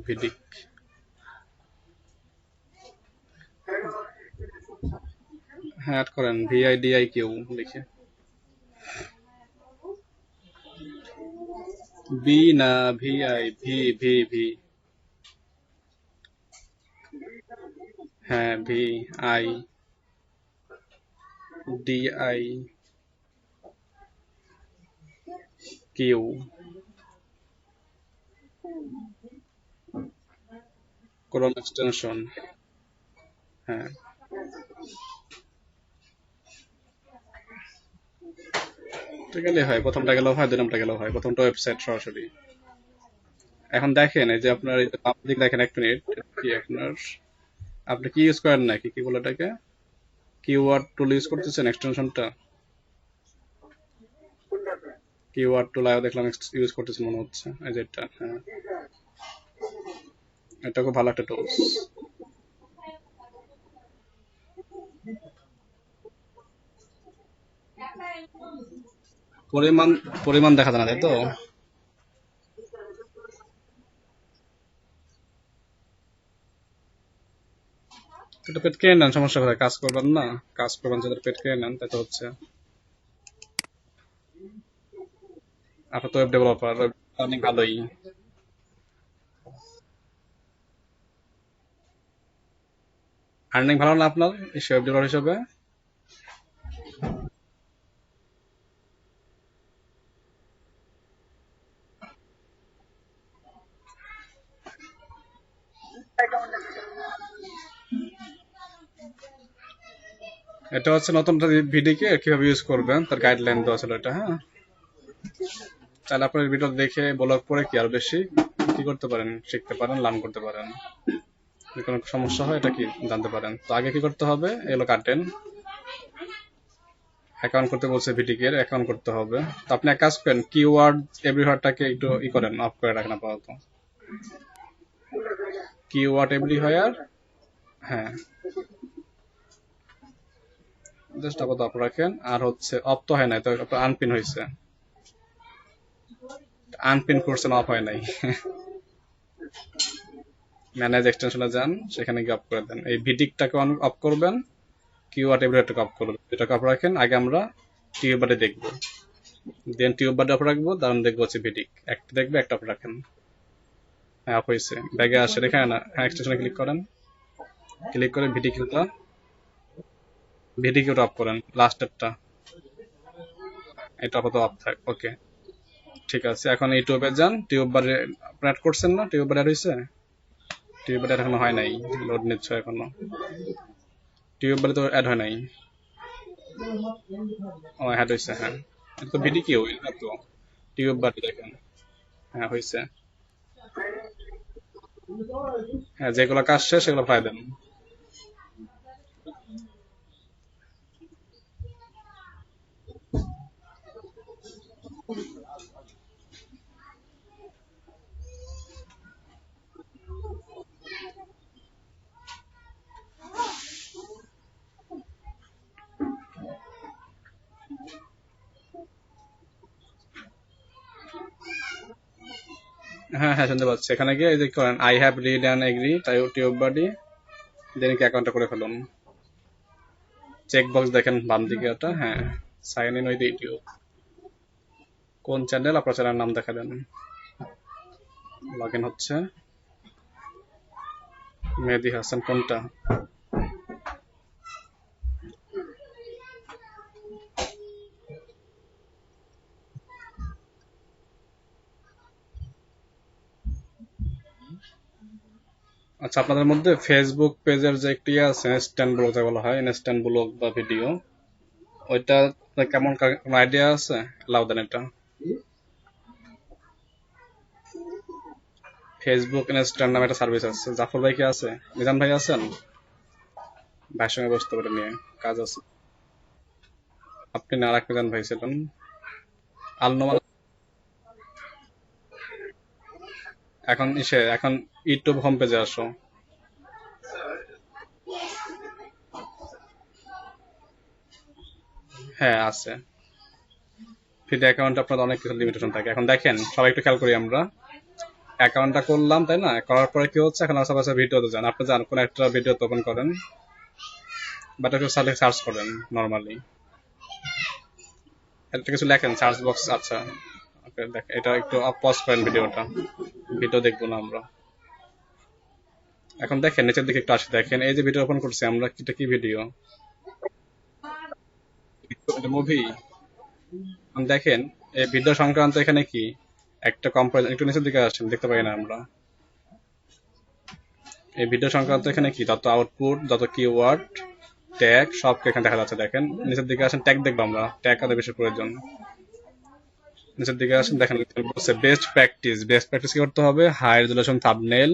ভিডিক। হ্যাঁ, অ্যাড করেন VIDIQ লিখে। বি না, VI, ভি। হ্যাঁ, VIDIQ, ক্রোম এক্সটেনশন। হ্যাঁ, গেলে হয়, প্রথমটা গেলেও হয়, 2 নম্বরটা গেলেও হয়, প্রথমটা ওয়েবসাইট সরাসরি। এখন দেখেন এই যে আপনার এই যে বাম দিকে দেখেন, 1 মিনিট, কি আপনার, আপনি কি ইউজ করেন নাকি, কি বলে এটাকে, কিওয়ার্ড টুল ইউজ করতেছেন এক্সটেনশনটা? কিওয়ার্ড টুল আয়ও দেখলাম ইউজ করতেছেন মনে হচ্ছে, এই যে এটা। হ্যাঁ, এটা খুব ভালো একটা টুলস। পরিমাণ পরিমাণ দেখা যায় না, তাই তো? এটা পেট কেড়ে নেন, সমস্যা কোথায়? কাজ করবেন না, কাজ করবেন যাদের পেট কেড়ে নেন, তাই তো হচ্ছে। আপনার তো ওয়েব ডেভেলপার, অনেক ভালোই। আর্নিং ভালো না আপনার এই ওয়েব ডেভেলপার হিসেবে? এটা হচ্ছে নতুন ভিডিওকে কিভাবে ইউজ করবেন তার গাইডলাইন দেওয়া ছিল এটা। হ্যাঁ, তাহলে আপনার ভিডিও দেখে ব্লগ পড়ে কি আর বেশি কি করতে পারেন, শিখতে পারেন, লার্ন করতে পারেন। যদি কোনো সমস্যা হয় এটা কি জানতে পারেন। তো আগে কি করতে হবে, এগুলো কাটেন। অ্যাকাউন্ট করতে বলছে ভিডিকে, অ্যাকাউন্ট করতে হবে। তো আপনি এক কাজ করেন, কিওয়ার্ড এভরিহোয়ারটাকে একটু করেন, অফ করে রাখেন আপাতত। কিওয়ার্ড এভরিহোয়ার হ্যাঁ, জাস্ট আপাতত অফ রাখেন। আর হচ্ছে অফ তো হয় নাই, তো আপনার আনপিন হয়েছে, আনপিন করছেন, অফ হয় নাই। ম্যানেজ এক্সটেনশনে যান, সেখানে গিয়ে অফ করে দেন। এই ভিডিকটাকে অফ করবেন, কিওয়ার্ড এভরিটাকে অফ করবেন। এটাকে অফ রাখেন। আগে আমরা টিউবারে দেখবো, দেন টিউবারে অফ রাখবো, দারুন দেখবো হচ্ছে ভিডিক। একটা দেখবে, একটা অফ রাখেন। হ্যাঁ, অফ হয়েছে। ব্যাগে আসে, এখানে না, হ্যাঁ, এক্সটেনশনে ক্লিক করেন। ক্লিক করে ভিডিকিউটা অফ করেন, লাস্টেরটা। এটা আপাতত অফ থাক, ওকে, ঠিক আছে। এখন ইউটিউবে যান, টিউব বারে অ্যাড করছেন না? টিউব বারে অ্যাড হয়েছে? টিউব বারে এখনো হয় নাই, লোড নিচ্ছে এখনো। টিউব বারে তো অ্যাড হয় নাই। ও, অ্যাড হয়েছে, হ্যাঁ। এটা তো ভিডি কিউ, এটা তো টিউব বারে দেখেন। হ্যাঁ, হয়েছে। হ্যাঁ, যেগুলো কাজ শেষ সেগুলো পাই দেন। হ্যাঁ, হ্যাঁ, শুনতে পাচ্ছি। এখানে গিয়ে এই যে করেন, I have read and agree, তাই টিউব বাডি, দেন কি অ্যাকাউন্টটা করে ফেলুন। চেক বক্স দেখেন বাম দিকে, ওটা, হ্যাঁ, সাইন ইন উইথ ইউটিউব। কোন চ্যানেল? আপনার চ্যানেলের নাম দেখা দেন। লগ ইন হচ্ছে। মেহেদি হাসান কোনটা? আচ্ছা, আপনাদের মধ্যে ফেসবুক পেজের যে একটি আছে, ইনস্ট্যান্ট ব্লগ যা বলা হয়, ইনস্ট্যান্ট ব্লগ বা ভিডিও, ওইটা আপনার কেমন, কোনো আইডিয়া আছে? লাউ দেন এটা। ফেসবুক ইনস্ট্যান্ট নামে একটা সার্ভিস আছে। জাফর ভাই কি আছে? মিজান ভাই আছেন? ভাইয়ের সঙ্গে বসতে পারে, নিয়ে কাজ আছে। আপনি না, আর মিজান ভাই ছিলেন। আলনোমান। এখন ইউটিউব হোম পেজে আসো। হ্যাঁ, আছে। ফিড অ্যাকাউন্ট আপনার অনেক কিছু লিমিটেশন থাকে। এখন দেখেন, সবাই একটু খেয়াল করি আমরা। অ্যাকাউন্টটা করলাম, তাই না? করার পরে কি হচ্ছে, এখন আশেপাশে ভিডিওতে যান। আপনি যান, কোন একটা ভিডিও ওপেন করেন, বাট একটু সার্চ করেন নর্মালি, একটা কিছু লেখেন সার্চ বক্স। আচ্ছা, ওকে, দেখেন, এটা একটু পজ করেন ভিডিওটা, ভিডিও দেখবো না আমরা। এখন দেখেন নিচের দিকে একটু আসে, দেখেন এই যে ভিডিও ওপেন করছি আমরা, এটা কি ভিডিও? মুভি। দেখেন এই ভিডিও সংক্রান্ত এখানে কি একটা কম্পারিজন, একটু নিচের দিকে আসেন, দেখতে পাই না আমরা? এই ভিডিও সংক্রান্ত এখানে কি যত আউটপুট, যত কিওয়ার্ড, ট্যাগ, সব এখানে দেখা যাচ্ছে। দেখেন নিচের দিকে আসেন, ট্যাগ দেখবো আমরা, ট্যাগ আমাদের বেশি প্রয়োজন। নিচের দিকে আসেন, দেখেন বলছে বেস্ট প্র্যাকটিস। বেস্ট প্র্যাকটিস কি করতে হবে? High resolution thumbnail,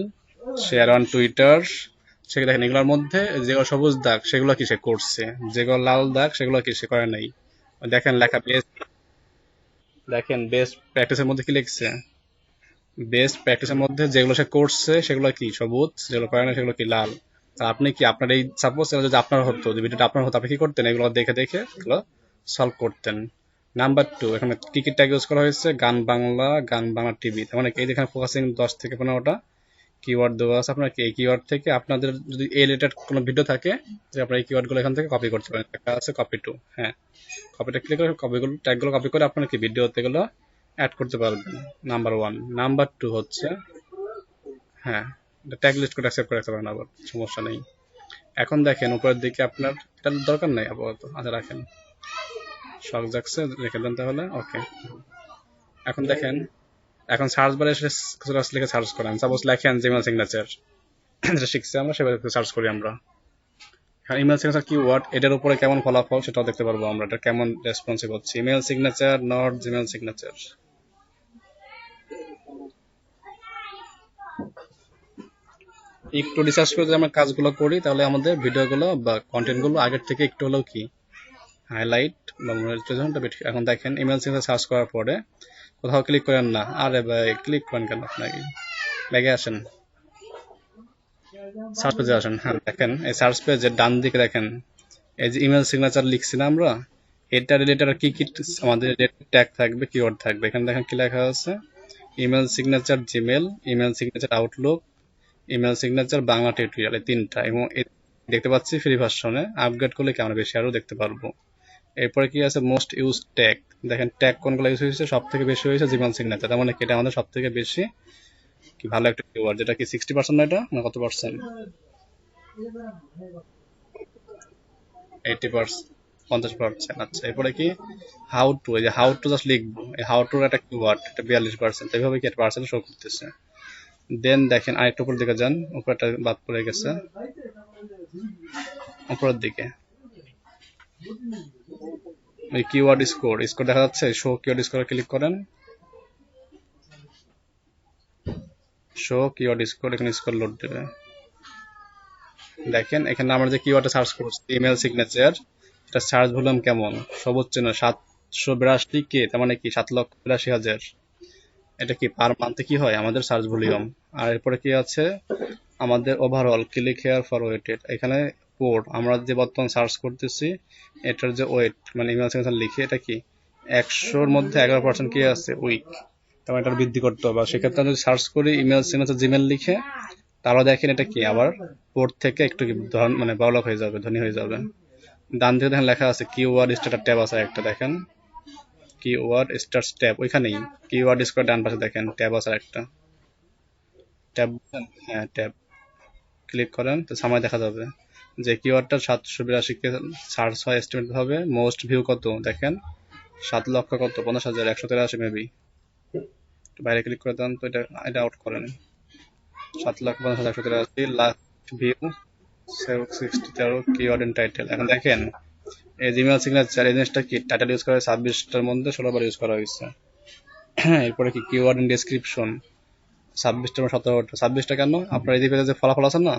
share on Twitter. সে দেখেন এগুলোর মধ্যে যেগুলো সবুজ দাগ সেগুলো কি সে করছে, যেগুলো লাল দাগ সেগুলো কি সে করে নাই। দেখেন লেখা বেস্ট, দেখেন বেস্ট প্র্যাকটিসের মধ্যে কি লিখছে? বেস্ট প্র্যাকটিসের মধ্যে যেগুলো সে করছে সেগুলো কি সবুজ, যেগুলো করে না সেগুলো কি লাল। তা আপনি কি আপনার এই সাপোজ যদি আপনার হতো, যে ভিডিওটা আপনার হতো, আপনি কি করতেন? এগুলো দেখে দেখে এগুলো সলভ করতেন। নাম্বার 2, এখানে কি কি ট্যাগ ইউজ করা হয়েছে? গান বাংলা টিভি। তার মানে এই যেখানে ফোকাসিং 10 থেকে 15টা কিওয়ার্ড দেওয়া আছে। আপনার এই কিওয়ার্ড থেকে আপনাদের যদি এ রিলেটেড কোনো ভিডিও থাকে, যে আপনার এই কিওয়ার্ড গুলো এখান থেকে কপি করতে পারেন। একটা আছে কপি টু, হ্যাঁ, কপিটা ক্লিক করে কপিগুলো, ট্যাগগুলো কপি করে আপনার কি ভিডিওতে এগুলো অ্যাড করতে পারবেন। নাম্বার 1। নাম্বার 2 হচ্ছে, হ্যাঁ, ট্যাগ লিস্ট করে অ্যাকসেপ্ট করে রাখতে পারেন, আবার সমস্যা নেই। এখন দেখেন উপরের দিকে, আপনার এটার দরকার নেই আপাতত, আচ্ছা রাখেন, শখ জাগছে, রেখে দেন তাহলে, ওকে। এখন দেখেন, এখন সার্চ বারে এসে কিছু লিখে সার্চ করেন। সাপোজ লেখেন জিমেল সিগনেচার, যেটা শিখছি আমরা সেভাবে সার্চ করি আমরা। হ্যাঁ, ইমেল সিগনেচার কিওয়ার্ড, এটার উপরে কেমন ফলাফল সেটাও দেখতে পারবো আমরা, এটা কেমন রেসপন্সিভ হচ্ছে। Email signature, not Gmail signature. একটু রিসার্চ করে যদি আমরা কাজগুলো করি, তাহলে আমাদের ভিডিওগুলো বা কন্টেন্ট গুলো আগের থেকে একটু হলেও কি হাইলাইট বা মনিটাইজেশনটা বেশি। এখন দেখেন ইমেল সিগনেচার সার্চ করার পরে কোথাও ক্লিক করেন না। আরে ভাই, ক্লিক করেন কেন? আপনাকে লেগে আসেন। সার্চ পেজে আসেন। হ্যাঁ, দেখেন এই সার্চ পেজের ডান দিকে দেখেন এই যে ইমেল সিগনেচার লিখছি না আমরা, এটা রিলেটেড কি কি আমাদের ট্যাগ থাকবে, কিওয়ার্ড থাকবে। এখানে দেখেন কি লেখা আছে, email signature Gmail, email signature Outlook, email signature Bangla tutorial, এই তিনটা। এবং দেখতে পাচ্ছি ফ্রি ভার্সনে, আপগ্রেড করলে কি আমরা বেশি আরো দেখতে পারবো। এরপরে কি আছে, মোস্ট ইউজ ট্যাগ। দেখেন ট্যাগ কোনগুলো ইউজ হয়েছে, সব থেকে বেশি হয়েছে জিমেল সিগনেচার। তার মানে কি এটা আমাদের সব থেকে বেশি কি ভালো একটা কিওয়ার্ড, যেটা কি 60% না, এটা না কত পার্সেন্ট, 80%, 50%। আচ্ছা, এরপরে কি হাউ টু, এই যে হাউ টু জাস্ট লিখবো, এই হাউ টুর একটা কিওয়ার্ড, এটা 42%। এইভাবে কি একটা পার্সেন্ট শো করতেছে। দেন দেখেন আরেকটু উপর দিকে যান, উপরটা বাদ পড়ে গেছে, উপরের দিকে ওই কিওয়ার্ড স্কোর, স্কোর দেখা যাচ্ছে, শো কিওয়ার্ড স্কোর ক্লিক করেন, শো কিওয়ার্ড স্কোর, এখানে স্কোর লোড দেবে। দেখেন এখানে আমরা যে কিওয়ার্ডটা সার্চ করছি ইমেল সিগনেচার, এটা সার্চ ভলিউম কেমন, সর্বোচ্চ না 782 কে, তার মানে কি 7,82,000। এটা কি পার মান্থে কি হয় আমাদের সার্চ ভলিউম। আর এরপরে কি আছে আমাদের overall click here for weighted, এখানে কোড আমরা যে বর্তমান সার্চ করতেছি এটার যে ওয়েট মানে ইমেল সিগনেচার লিখে, এটা কি 100-র মধ্যে 11% কি আছে উইক, তারপর এটা বৃদ্ধি করতে হবে। সেক্ষেত্রে যদি সার্চ করি ইমেল সিগনেচার জিমেল লিখে, তাহলে দেখেন এটা কি আবার পোর্ট থেকে একটু মানে বড়লোক হয়ে যাবে, ধনী হয়ে যাবে। ডান দিকে দেখেন লেখা আছে কিওয়ার্ড স্টার্টার ট্যাব আছে একটা, দেখেন কিওয়ার্ড স্টার্ট ট্যাব, ওইখানেই কিওয়ার্ড স্কোর ডান পাশে দেখেন ট্যাব আছে একটা, ট্যাব, হ্যাঁ ট্যাব ক্লিক করেন তো সামনে দেখা যাবে যে কিওয়ার্ডটা 782 কে সার্চ হয় এস্টিমেট হবে। মোস্ট ভিউ কত দেখেন 7 লক্ষ কত 50,183 মেবি। বাইরে ক্লিক করে দেন তো এটা এটা আউট করেন, 7,50,183 last view 760 keyword and title. এখন দেখেন এই জিমেল সিগনেচার এই জিনিসটা কি টাইটেল ইউজ করা 26টার মধ্যে 16বার ইউজ করা হয়েছে। এরপরে কি কিওয়ার্ড এন্ড ডেসক্রিপশন 26টার 17টা, 26টা কেন আপনার এই পেজে যে ফলাফল আছে না,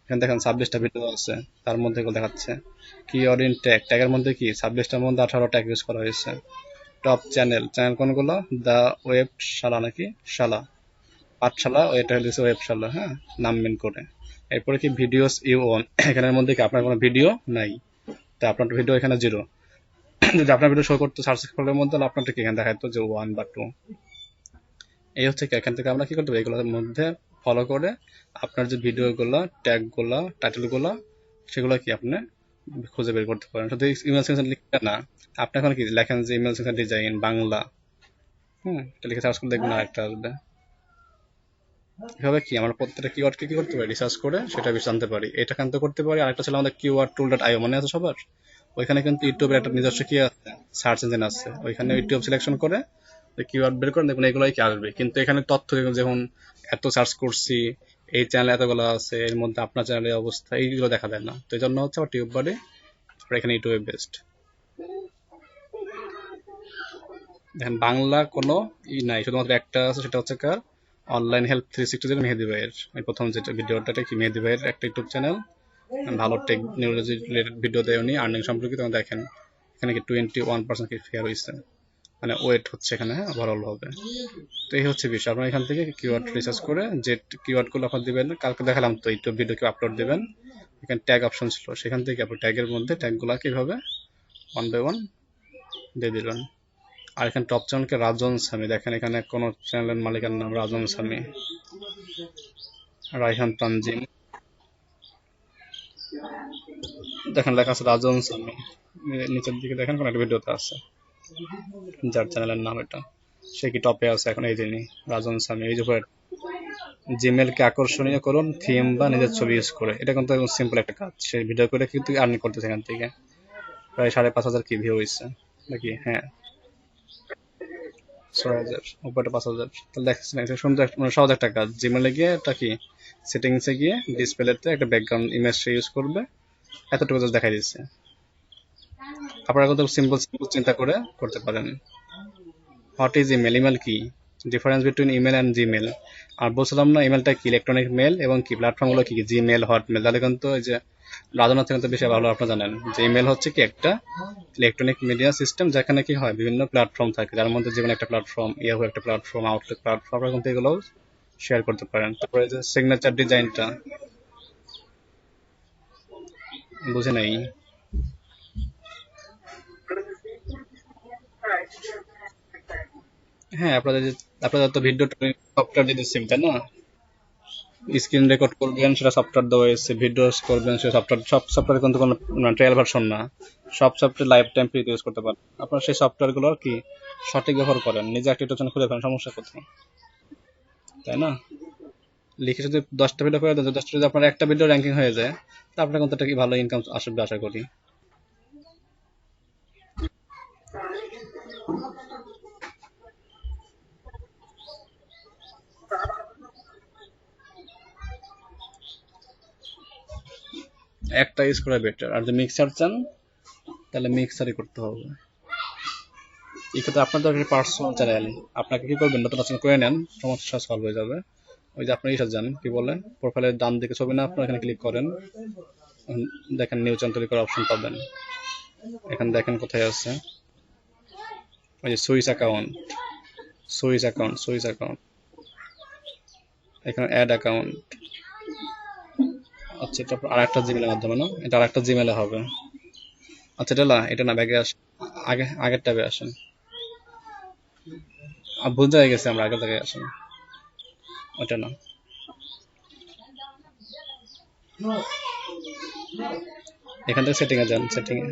এখানে দেখেন 26টা ভিডিও আছে, তার মধ্যে এগুলো দেখাচ্ছে। কিওয়ার্ড ইন ট্যাগ, ট্যাগের মধ্যে কি 26টার মধ্যে 18 ট্যাগ ইউজ করা হয়েছে। টপ চ্যানেল, চ্যানেল কোনগুলো, দ্য ওয়েবশালা নাকি শালা, পাঠশালা, এটা হচ্ছে ওয়েবশালা, হ্যাঁ নাম মেন করে। এরপরে কি ভিডিওস ইউ অন, এখানের মধ্যে কি আপনার কোনো ভিডিও নাই, তো আপনার ভিডিও এখানে 0। যদি আপনার ভিডিও শো করতে সার্চ ফলের মধ্যে, তাহলে আপনারটা কি এখানে দেখাতো যে 1 বা 2। এই হচ্ছে কি এখান থেকে আমরা কি করতে পারি, এগুলোর মধ্যে ফলো করে আপনার যে ভিডিওগুলো, ট্যাগগুলো, টাইটেলগুলো, সেগুলো কি আপনি খুঁজে বের করতে পারেন। শুধু ইমেল সিগনেচার লিখতে না, আপনি এখন কি লেখেন যে ইমেল সিগনেচার ডিজাইন বাংলা, এটা লিখে সার্চ করে দেখবেন আরেকটা আসবে। এভাবে কি আমরা প্রত্যেকটা কিওয়ার্ডকে কি করতে পারি, রিসার্চ করে সেটা বেশি জানতে পারি। এটা কিন্তু করতে পারি। আরেকটা ছিল আমাদের কিওয়ার্ড টুল ডট আইও, মনে আছে সবার, ওইখানে কিন্তু ইউটিউবের একটা নিজস্ব কি আছে, সার্চ ইঞ্জিন আছে, ওইখানে ইউটিউব সিলেকশন করে কিওয়ার্ড বের করে দেখুন এগুলোই কি আসবে। কিন্তু এখানে তথ্য যেমন এত সার্চ করছি, এই চ্যানেলে এতগুলো আছে, এর মধ্যে আপনার চ্যানেলের অবস্থা এইগুলো দেখা যায় না। তো এই জন্য হচ্ছে আমার টিউব বাদে এখানে ইউটিউবে বেস্ট। দেখেন বাংলা কোনো নাই, শুধুমাত্র একটা আছে, সেটা হচ্ছে কার, অনলাইন হেল্প 360 মেহেদি ভাইয়ের এই প্রথম যেটা ভিডিওটা কি মেহেদি ভাইয়ের একটা ইউটিউব চ্যানেল, ভালো টেকনোলজি রিলেটেড ভিডিও দেয় উনি, আর্নিং সম্পর্কিত। দেখেন এখানে কি 21% কি ফেয়ার হয়েছে, মানে ওয়েট হচ্ছে এখানে, হ্যাঁ ওভারঅল হবে। তো এই হচ্ছে বিষয়, আপনারা এখান থেকে কিওয়ার্ড রিসার্চ করে যে কিওয়ার্ডগুলো আপনার দিবেন, কালকে দেখালাম তো ইউটিউব ভিডিও কেউ আপলোড দেবেন, এখানে ট্যাগ অপশন ছিল, সেখান থেকে আপনি ট্যাগের মধ্যে ট্যাগগুলো কিভাবে 1 বাই 1 দিয়ে দিবেন। আর এখানে টপ চ্যানেলকে রাজন স্বামী, দেখেন এখানে কোন চ্যানেলের মালিকের নাম রাজন স্বামী, রাইহান তানজিম, দেখেন লেখা আছে রাজন স্বামী, নিচের দিকে দেখেন কোন একটা ভিডিওতে আছে যার চ্যানেলের নাম এটা, সে কি টপে আছে এখন, এই যিনি রাজন স্বামী। এই যে জিমেলকে আকর্ষণীয় করুন থিম বা নিজের ছবি ইউজ করে, এটা কিন্তু একদম সিম্পল একটা কাজ, সেই ভিডিও করে কিন্তু আর্নিং করতেছে এখান থেকে। প্রায় 5,500 কি ভিউ হয়েছে নাকি, হ্যাঁ 6,000, উপরে 5,000। তাহলে দেখছেন একটা সুন্দর মানে সহজ একটা কাজ। জিমেলে গিয়ে এটা কি সেটিংসে গিয়ে ডিসপ্লেতে একটা ব্যাকগ্রাউন্ড ইমেজ ইউজ করবে, এতটুকু জাস্ট দেখাই দিচ্ছে। আপনারা কিন্তু সিম্পল সিম্পল চিন্তা করে করতে পারেন। হোয়াট ইজ ইমেল, ইমেল কি, difference between email and Gmail. আর বলছিলাম না ইমেলটা কি ইলেকট্রনিক মেল, এবং কি প্ল্যাটফর্মগুলো কি জিমেল, হটমেল। তাহলে কিন্তু এই যে রাজনাথ কিন্তু বেশি ভালো আপনারা জানেন যে ইমেল হচ্ছে কি একটা ইলেকট্রনিক মিডিয়া সিস্টেম, যেখানে কি হয় বিভিন্ন প্ল্যাটফর্ম থাকে, যার মধ্যে যেমন একটা প্ল্যাটফর্ম, ইয়াহু একটা প্ল্যাটফর্ম, আউটলুক প্ল্যাটফর্ম, আপনারা কিন্তু এগুলো শেয়ার করতে পারেন। তারপরে যে সিগনেচার ডিজাইনটা, বুঝে নাই। হ্যাঁ, আপনাদের তো ভিডিও সফটওয়্যার দিয়ে দিচ্ছি, তাই না? স্ক্রিন রেকর্ড করবেন, সেটা সফটওয়্যার দেওয়া হয়েছে, ভিডিও করবেন, সেটা সফটওয়্যার, সব সফটওয়্যার কিন্তু কোনো ট্রায়াল ভার্সন না, সব সফটওয়্যার লাইফ টাইম ফ্রিতে ইউজ করতে পারেন। আপনারা সেই সফটওয়্যারগুলো কি সঠিক ব্যবহার করেন, নিজে একটা খুঁজে ফেলেন, সমস্যা কোথায়, তাই না? লিখে যদি 10টা ভিডিও করে দেন, 10টা যদি আপনার একটা ভিডিও র্যাঙ্কিং হয়ে যায়, তা আপনার কিন্তু একটা কি ভালো ইনকাম আসবে আশা করি। একটা ইউজ করা বেটার। আর যদি মিক্সার চান তাহলে মিক্সারই করতে হবে। এক্ষেত্রে আপনার দরকার পার্সোনাল চ্যানেল, আপনাকে কি করবেন, নতুন নতুন করে নেন, সমস্যা সলভ হয়ে যাবে। ওই যে আপনার ইসা যান, কি বলে, প্রোফাইলের ডান দিকে ছবি না, আপনার এখানে ক্লিক করেন, দেখেন নিউ চ্যানেল তৈরি করার অপশন পাবেন। এখানে দেখেন কোথায় আছে, ওই যে সুইচ অ্যাকাউন্ট, সুইচ অ্যাকাউন্ট, এখানে অ্যাড অ্যাকাউন্ট। আচ্ছা, এটা আর একটা জিমেলের মাধ্যমে না, এটা আর একটা জিমেলে হবে। আচ্ছা, এটা না ব্যাগে আসেন, আগের ট্যাবে আসেন। ভুল জায়গায় গেছি আমরা, আগের জায়গায় আসেন, ওটা না। এখান থেকে সেটিং এ যান, সেটিং এ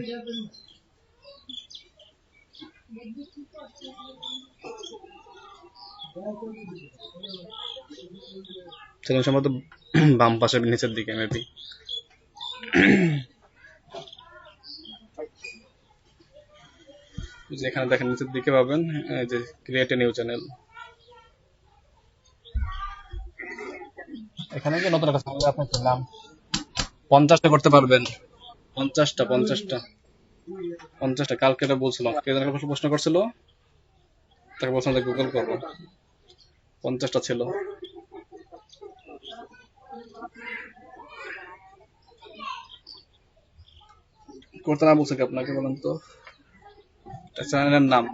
সেটিং সম্ভবত বাম পাশে নিচের দিকে মেবি। যেখানে দেখেন নিচের দিকে পাবেন যে ক্রিয়েট এ নিউ চ্যানেল, এখানে গিয়ে নতুন একটা চ্যানেল আপনি নাম 50টা করতে পারবেন। 50টা কালকে এটা বলছিলাম, কে যেন একটা প্রশ্ন করছিল, তাকে বলছিলাম যে গুগল করবো, 50টা ছিল। করতে না বলছে কি আপনাকে, বলেন তো? চ্যানেলের নাম,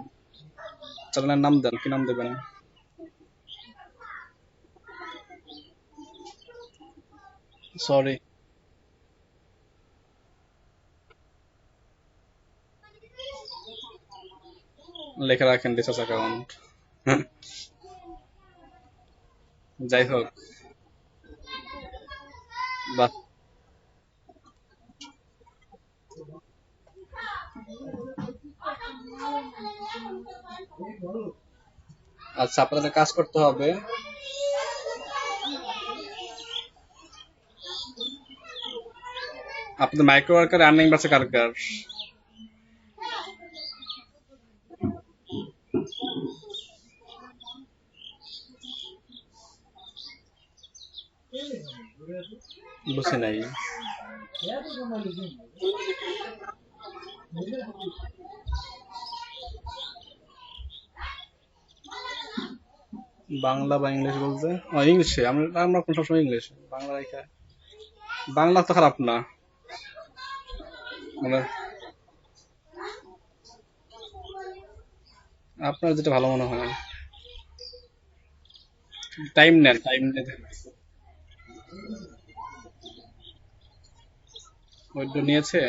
চ্যানেলের নাম দেন, কি নাম দেবেন? সরি, লেখা রাখেন রিসার্চ অ্যাকাউন্ট। যাই হোক, বা আচ্ছা, আপনাদের কাজ করতে হবে, আপনাদের মাইক্রো ওয়ার্কার আর্নিং বাড়ছে কার কার? বুঝি নাই। বাংলা বা ইংলিশ বলতে, ইংলিশে আমরা আমরা কোন সবসময় ইংলিশ, বাংলা রেখা, বাংলা তো খারাপ না, মানে আপনার যেটা ভালো মনে হয়। টাইম নেন, টাইম নিয়ে ওইটা নিয়েছে।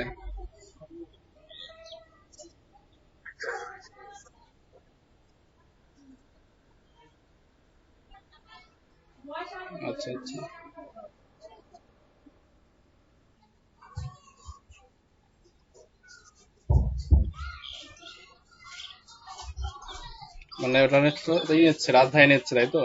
আচ্ছা আচ্ছা, মানে ওটা নিচ্ছে রাজধানী নিচ্ছে, তাই তো?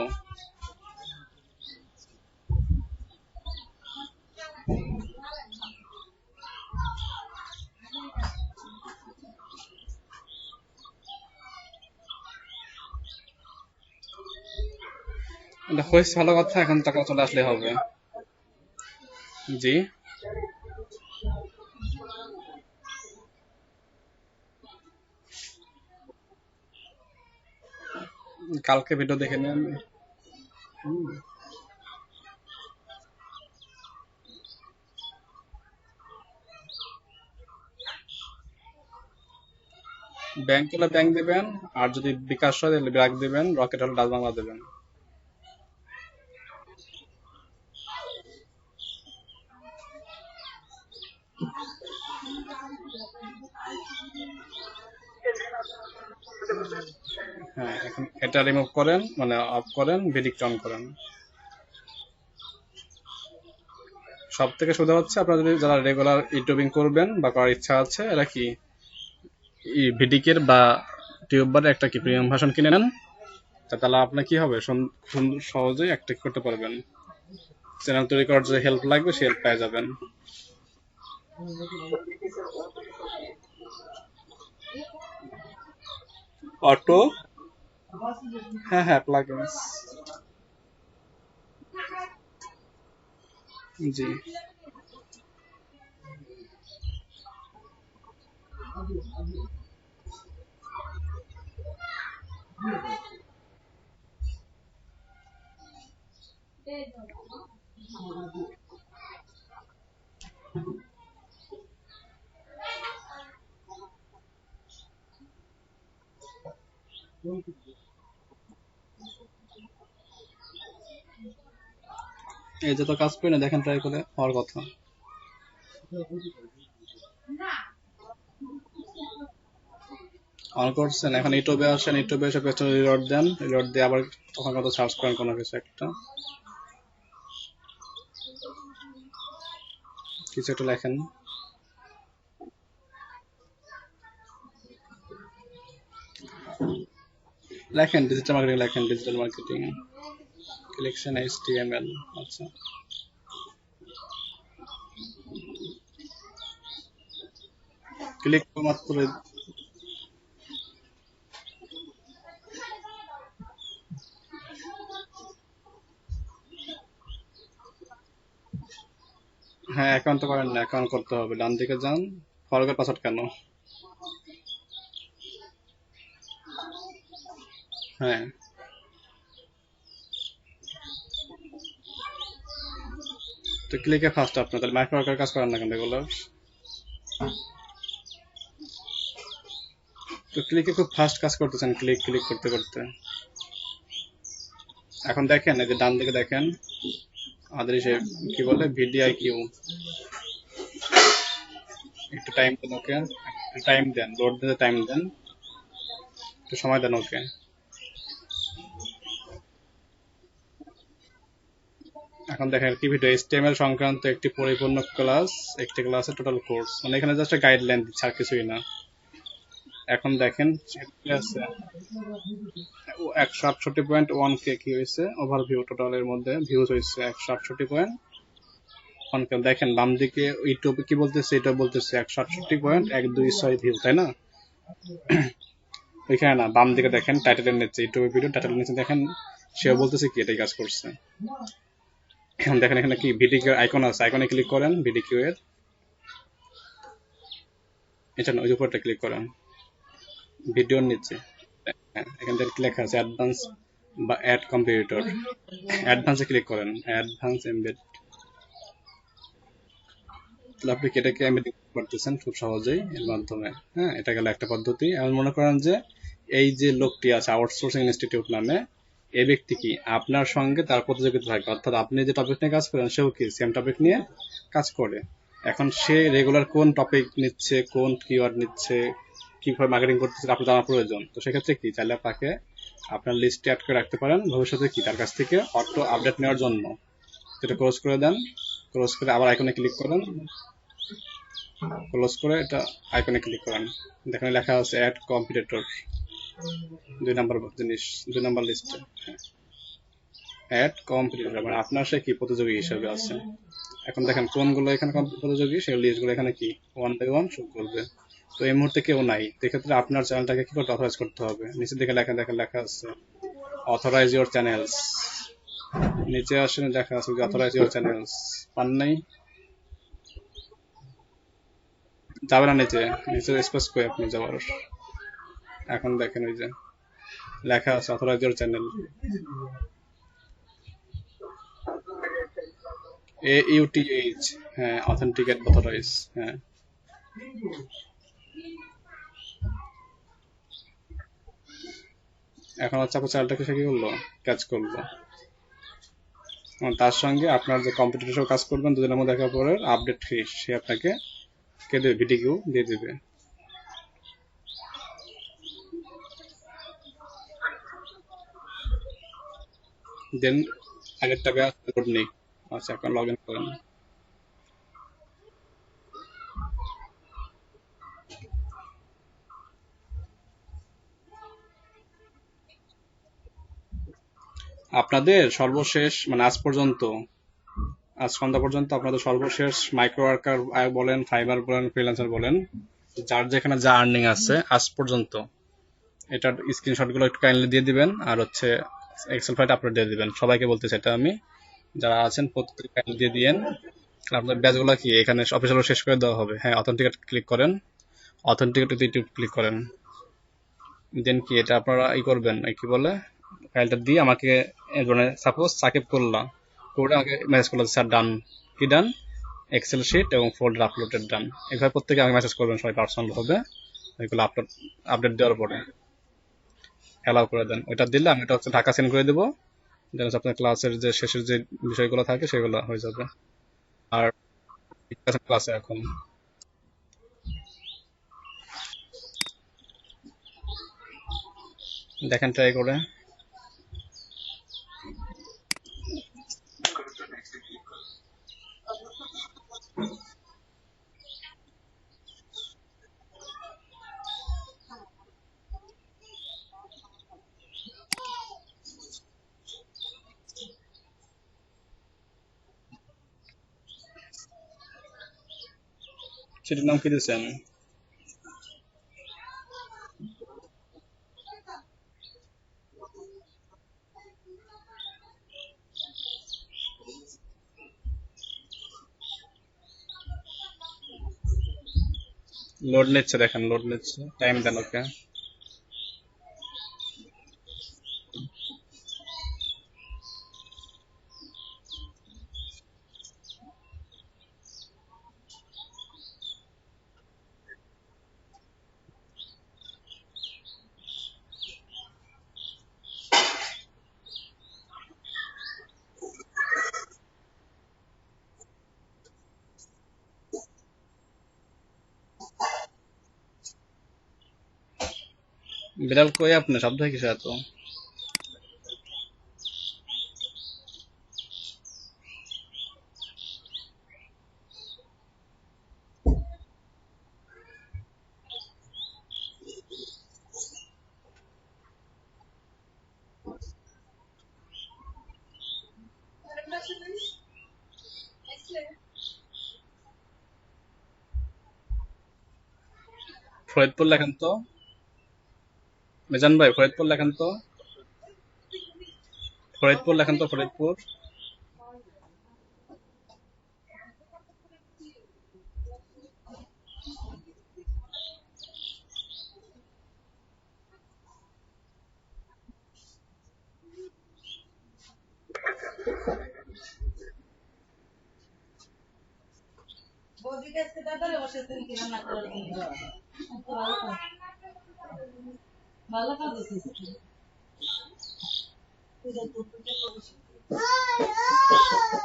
এটা হয়েছে ভালো কথা, এখন টাকা চলে আসলে হবে। জি, কালকে ভিডিও দেখে নেন। ব্যাংক হলে ব্যাংক দিবেন, আর যদি বিকাশ হয় তাহলে ব্যাংক দিবেন, রকেট হলে ডাচ বাংলা দেবেন। হ্যাঁ, এখন এটা রিমুভ করেন, মানে অফ করেন, ভিডিওটা অন করেন। সব থেকে সুবিধা হচ্ছে আপনারা যদি যারা রেগুলার ইউটিউবিং করবেন বা করার ইচ্ছা আছে, এরা কি ভিডিকের বা টিউববার একটা কি প্রিমিয়াম ভার্সন কিনে নেন, তাহলে আপনার কি হবে, সহজেই অ্যাক্টিভ করতে পারবেন। চ্যানেল তৈরি করার যে হেল্প লাগবে সে হেল্প পেয়ে যাবেন। অটো, হ্যাঁ হ্যাঁ, প্লাগইনস, জি। এই যে তো কাজ করি না, দেখেন ট্রাই করে হওয়ার কথা। অন করছেন, এখন ইউটিউবে আসেন, ইউটিউবে এসে পেছনে রিলোড দেন, রিলোড দিয়ে আবার তখন কত সার্চ করেন কোনো কিছু একটা, কিছু একটা লেখেন, লেখেন ডিজিটাল মার্কেটিং, লেখেন ডিজিটাল মার্কেটিং কালেকশন HTML। আচ্ছা, ক্লিক মাত্র, হ্যাঁ অ্যাকাউন্ট তো করেন না, অ্যাকাউন্ট করতে হবে, ডান দিকে যান, ফরগেট পাসওয়ার্ড কেন, হ্যাঁ তো ক্লিকে ফার্স্ট আপনার, তাহলে মাইক্রো ওয়ার্কার কাজ করেন না কেন রেগুলার, তো ক্লিকে খুব ফাস্ট কাজ করতেছেন, ক্লিক ক্লিক করতে করতে। এখন দেখেন এই যে ডান দিকে দেখেন আমাদের সে কি বলে VDIQ, একটু টাইম দেন ওকে, টাইম দেন, লোড দিতে টাইম দেন, একটু সময় দেন ওকে। এখন দেখেন কি ভিডিও, HTML সংক্রান্ত একটি পরিপূর্ণ ক্লাস, একটি ক্লাসের টোটাল কোর্স, মানে এখানে জাস্ট গাইডলাইন দিচ্ছে আর কিছুই না। এখন দেখেন আছে 168.1K কি হয়েছে, ওভারভিউ টোটালের মধ্যে ভিউজ হয়েছে 168.1K। দেখেন বাম দিকে ইউটিউবে কি বলতেছে, এটা বলতেছে 168.126 ভিউ, তাই না? ওইখানে না, বাম দিকে দেখেন টাইটেলের নিচে, ইউটিউবের ভিডিও টাইটেলের নিচে দেখেন সেও বলতেছে কি এটাই কাজ করছে। এখন দেখেন এখানে কি ভিডিও আইকন আছে, আইকনে ক্লিক করেন, ভিডিও এর এটা না, ওই উপরটা ক্লিক করেন, ভিডিওর নিচে এখান থেকে লেখা আছে অ্যাডভান্স বা অ্যাড কম্পিউটার, অ্যাডভান্সে ক্লিক করেন, অ্যাডভান্স এমবেড, তাহলে আপনি এটাকে এমবেড করতেছেন খুব সহজেই এর মাধ্যমে। হ্যাঁ, এটা গেল একটা পদ্ধতি। এমন মনে করেন যে এই যে লোকটি আছে আউটসোর্সিং ইনস্টিটিউট নামে, এই ব্যক্তি কি আপনার সঙ্গে তার প্রতিযোগিতা থাকে, অর্থাৎ আপনি যে টপিক নিয়ে কাজ করেন সেও কি সেম টপিক নিয়ে কাজ করে। এখন সে রেগুলার কোন টপিক নিচ্ছে, কোন কিওয়ার্ড নিচ্ছে, কিভাবে মার্কেটিং করতেছে আপনার জানা প্রয়োজন। তো সেক্ষেত্রে কি চাইলে আপনাকে আপনার লিস্টে অ্যাড করে রাখতে পারেন, ভবিষ্যতে কি তার কাছ থেকে অটো আপডেট নেওয়ার জন্য। এটা ক্লোজ করে দেন, ক্লোজ করে আবার আইকনে ক্লিক করেন, ক্লোজ করে এটা আইকনে ক্লিক করেন, দেখেন লেখা আছে অ্যাড কম্পিটিটর, 2 নম্বর জিনিস, 2 নম্বর লিস্টে অ্যাড কম্পিটিটর, মানে আপনার সে কি প্রতিযোগী হিসেবে আছে। এখন দেখেন কোনগুলো এখানে প্রতিযোগী, সেই লিস্টগুলো এখানে কি 1 বাই 1 শো করবে। তো এই মুহূর্তে কেউ নাই, সেক্ষেত্রে আপনার চ্যানেলটাকে কি করতে, অথরাইজ করতে হবে। নিচের দিকে লেখা দেখেন, লেখা আছে অথরাইজ ইওর চ্যানেলস, নিচে আসেন দেখা আছে অথরাইজ ইওর চ্যানেলস, পান নাই, যাবে না নিচে, নিচে স্পেস করে আপনি যাওয়ার। এখন দেখেন ওই যে লেখা আছে অথরাইজ ইওর চ্যানেল, AUTH, হ্যাঁ অথেন্টিকেট অথরাইজ, হ্যাঁ। এখন হচ্ছে আপনার চ্যানেলটাকে সে কি করলো, ক্যাচ করলো, তার সঙ্গে আপনার যে কম্পিটিটর কাজ করবেন দুদিনের মধ্যে দেখার পরে আপডেট সে আপনাকে কে দেবে, ভিডিও দিয়ে দেবে। দেন আগের ট্যাবে লোড নেই। আচ্ছা, এখন লগ ইন করেন। আপনাদের সর্বশেষ মানে আজ সন্ধ্যা পর্যন্ত আপনাদের সর্বশেষ মাইক্রো ওয়ার্কার বলেন, ফাইবার বলেন, ফ্রিল্যান্সার বলেন, যার যেখানে যা আর্নিং আছে আজ পর্যন্ত, এটার স্ক্রিনশট গুলো একটু কাইন্ডলি দিয়ে দিবেন, আর হচ্ছে এক্সেল ফাইল আপলোড দিয়ে দিবেন। সবাইকে বলতেছি এটা আমি, যারা আছেন প্রত্যেকে কাইন্ডলি দিয়ে দিয়েন। আপনার ব্যাচগুলো কি এখানে অফিসিয়াল শেষ করে দেওয়া হবে। হ্যাঁ, অথেন্টিকেট ক্লিক করেন, অথেন্টিকেট ক্লিক করেন। দেন কি এটা আপনারা করবেন, কি বলে, ফাইলটা দিয়ে আমাকে মানে সাপোজ সাকিব করলাম করে আমাকে মেসেজ করলো, স্যার ডান। কি ডান? এক্সেল শিট এবং ফোল্ডার আপলোডেড ডান। এভাবে প্রত্যেকে আমাকে মেসেজ করবেন সবাই পার্সোনাল ভাবে। এগুলো আপডেট দেওয়ার পরে অ্যালাউ করে দেন। ওইটা দিলে আমি এটা হচ্ছে ঢাকা সেন্ড করে দেবো। দেন হচ্ছে আপনার ক্লাসের যে শেষের যে বিষয়গুলো থাকে সেগুলো হয়ে যাবে। আর ক্লাসে এখন দেখেন ট্রাই করে। সেটার নাম কি দিয়েছেন? লোড নিচ্ছে, দেখেন লোড নিচ্ছে, টাইম দেন ওকে। বিড়াল কই আপনি? শব্দ হয় কিছু এত? ফরিদপুর লেখেন তো, মিজান ভাই ফরিদপুর লেখেন তো, ফরিদপুর লেখেন তো, ফরিদপুর।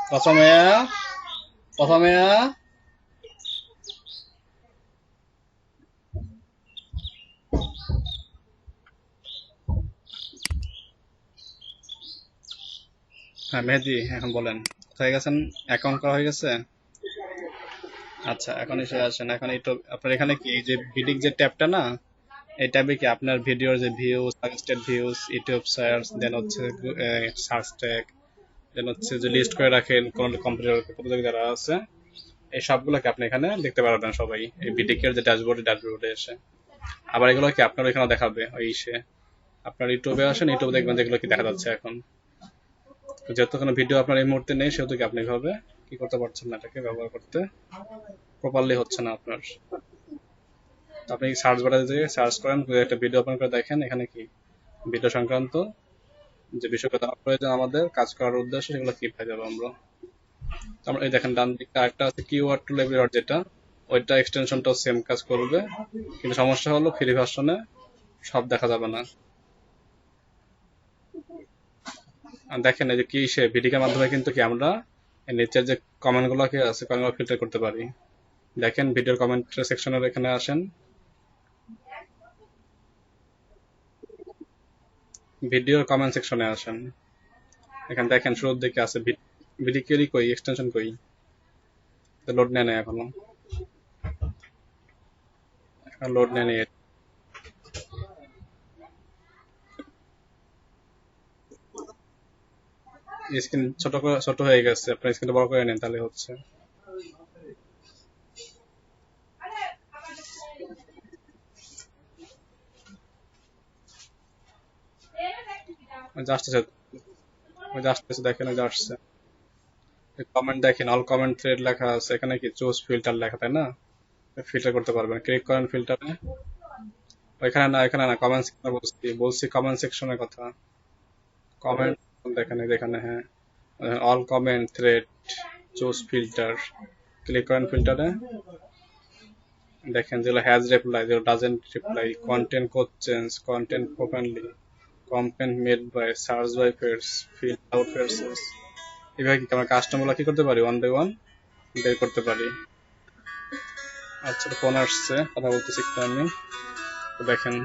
প্রথমে প্রথমে হ্যাঁ মেহেদি, এখন বলেন কোথায় গেছেন? অ্যাকাউন্ট করা হয়ে গেছে? আচ্ছা, এখন এসে আসেন। এখন এই আপনার এখানে কি এই যে ভিডিক যে ট্যাবটা না, এই ট্যাবে কি আপনার ভিডিওর যে views, suggested views, YouTube search, then হচ্ছে সার্চ ট্যাগ, দেন হচ্ছে যে লিস্ট করে রাখেন কোন কম্পিউটার প্রতিযোগী যারা আছে, এই সবগুলোকে আপনি এখানে দেখতে পারবেন সবাই এই ভিডিকের যে ড্যাশবোর্ডে এসে। আবার এগুলো কি আপনার এখানে দেখাবে ওই ইসে। আপনার ইউটিউবে আসেন, ইউটিউবে দেখবেন যেগুলো কি দেখা যাচ্ছে এখন। তো যেহেতু কোনো ভিডিও আপনার এই মুহূর্তে নেই, সেহেতু কি আপনি এভাবে কি করতে পারছেন না, এটাকে ব্যবহার করতে প্রপারলি হচ্ছে না আপনার। তো আপনি সার্চ বারে যেয়ে সার্চ করেন, একটা ভিডিও ওপেন করে দেখেন এখানে কি ভিডিও সংক্রান্ত যে বিষয়গুলো দেওয়া প্রয়োজন আমাদের কাজ করার উদ্দেশ্যে, সেগুলো কি পেয়ে যাবো আমরা। আমরা এই দেখেন ডান দিকে আরেকটা আছে কিওয়ার্ড টু লেভেল, যেটা ওইটা এক্সটেনশনটাও সেম কাজ করবে, কিন্তু সমস্যা হলো ফ্রি ভার্সনে সব দেখা যাবে না। আর দেখেন এই যে কি সে ভিডিকের মাধ্যমে কিন্তু কি আমরা এই নিচের যে কমেন্ট গুলো কি আছে কমেন্ট ফিল্টার করতে পারি। দেখেন ভিডিওর কমেন্ট সেকশনের এখানে আসেন, ভিডিওর কমেন্ট সেকশনে আসেন। এখানে দেখেন শুরুর দিকে আছে ভিডি কোয়েরি কই, এক্সটেনশন কই, লোড নেয় না এখনো, লোড নেয় নেই। স্ক্রিন ছোট হয়ে গেছে, আপনার স্ক্রিনটা বড় করে নেন তাহলে হচ্ছে। আসতেছে দেখেন, ওই যে আসছে। কমেন্ট দেখেন, অল কমেন্ট থ্রেড লেখা আছে, এখানে কি চুজ ফিল্টার লেখা, তাই না? ফিল্টার করতে পারবেন, ক্লিক করেন ফিল্টারে। এখানে না কমেন্ট সেকশনে বলছি কমেন্ট সেকশনের কথা। কমেন্ট দেখেন এই যে এখানে, হ্যাঁ, all comment thread, choose filter, click করেন ফিল্টারে। দেখেন যেগুলো হ্যাজ রিপ্লাই, যেগুলো doesn't reply, content code change, content properly, comment made by, search by pairs, fill out pairs. এভাবে কি আমরা কাস্টমগুলো কি করতে পারি, ওয়ান বাই ওয়ান বের করতে পারি। আচ্ছা, ফোন আসছে, কথা বলতেছি একটু আমি, তো দেখেন।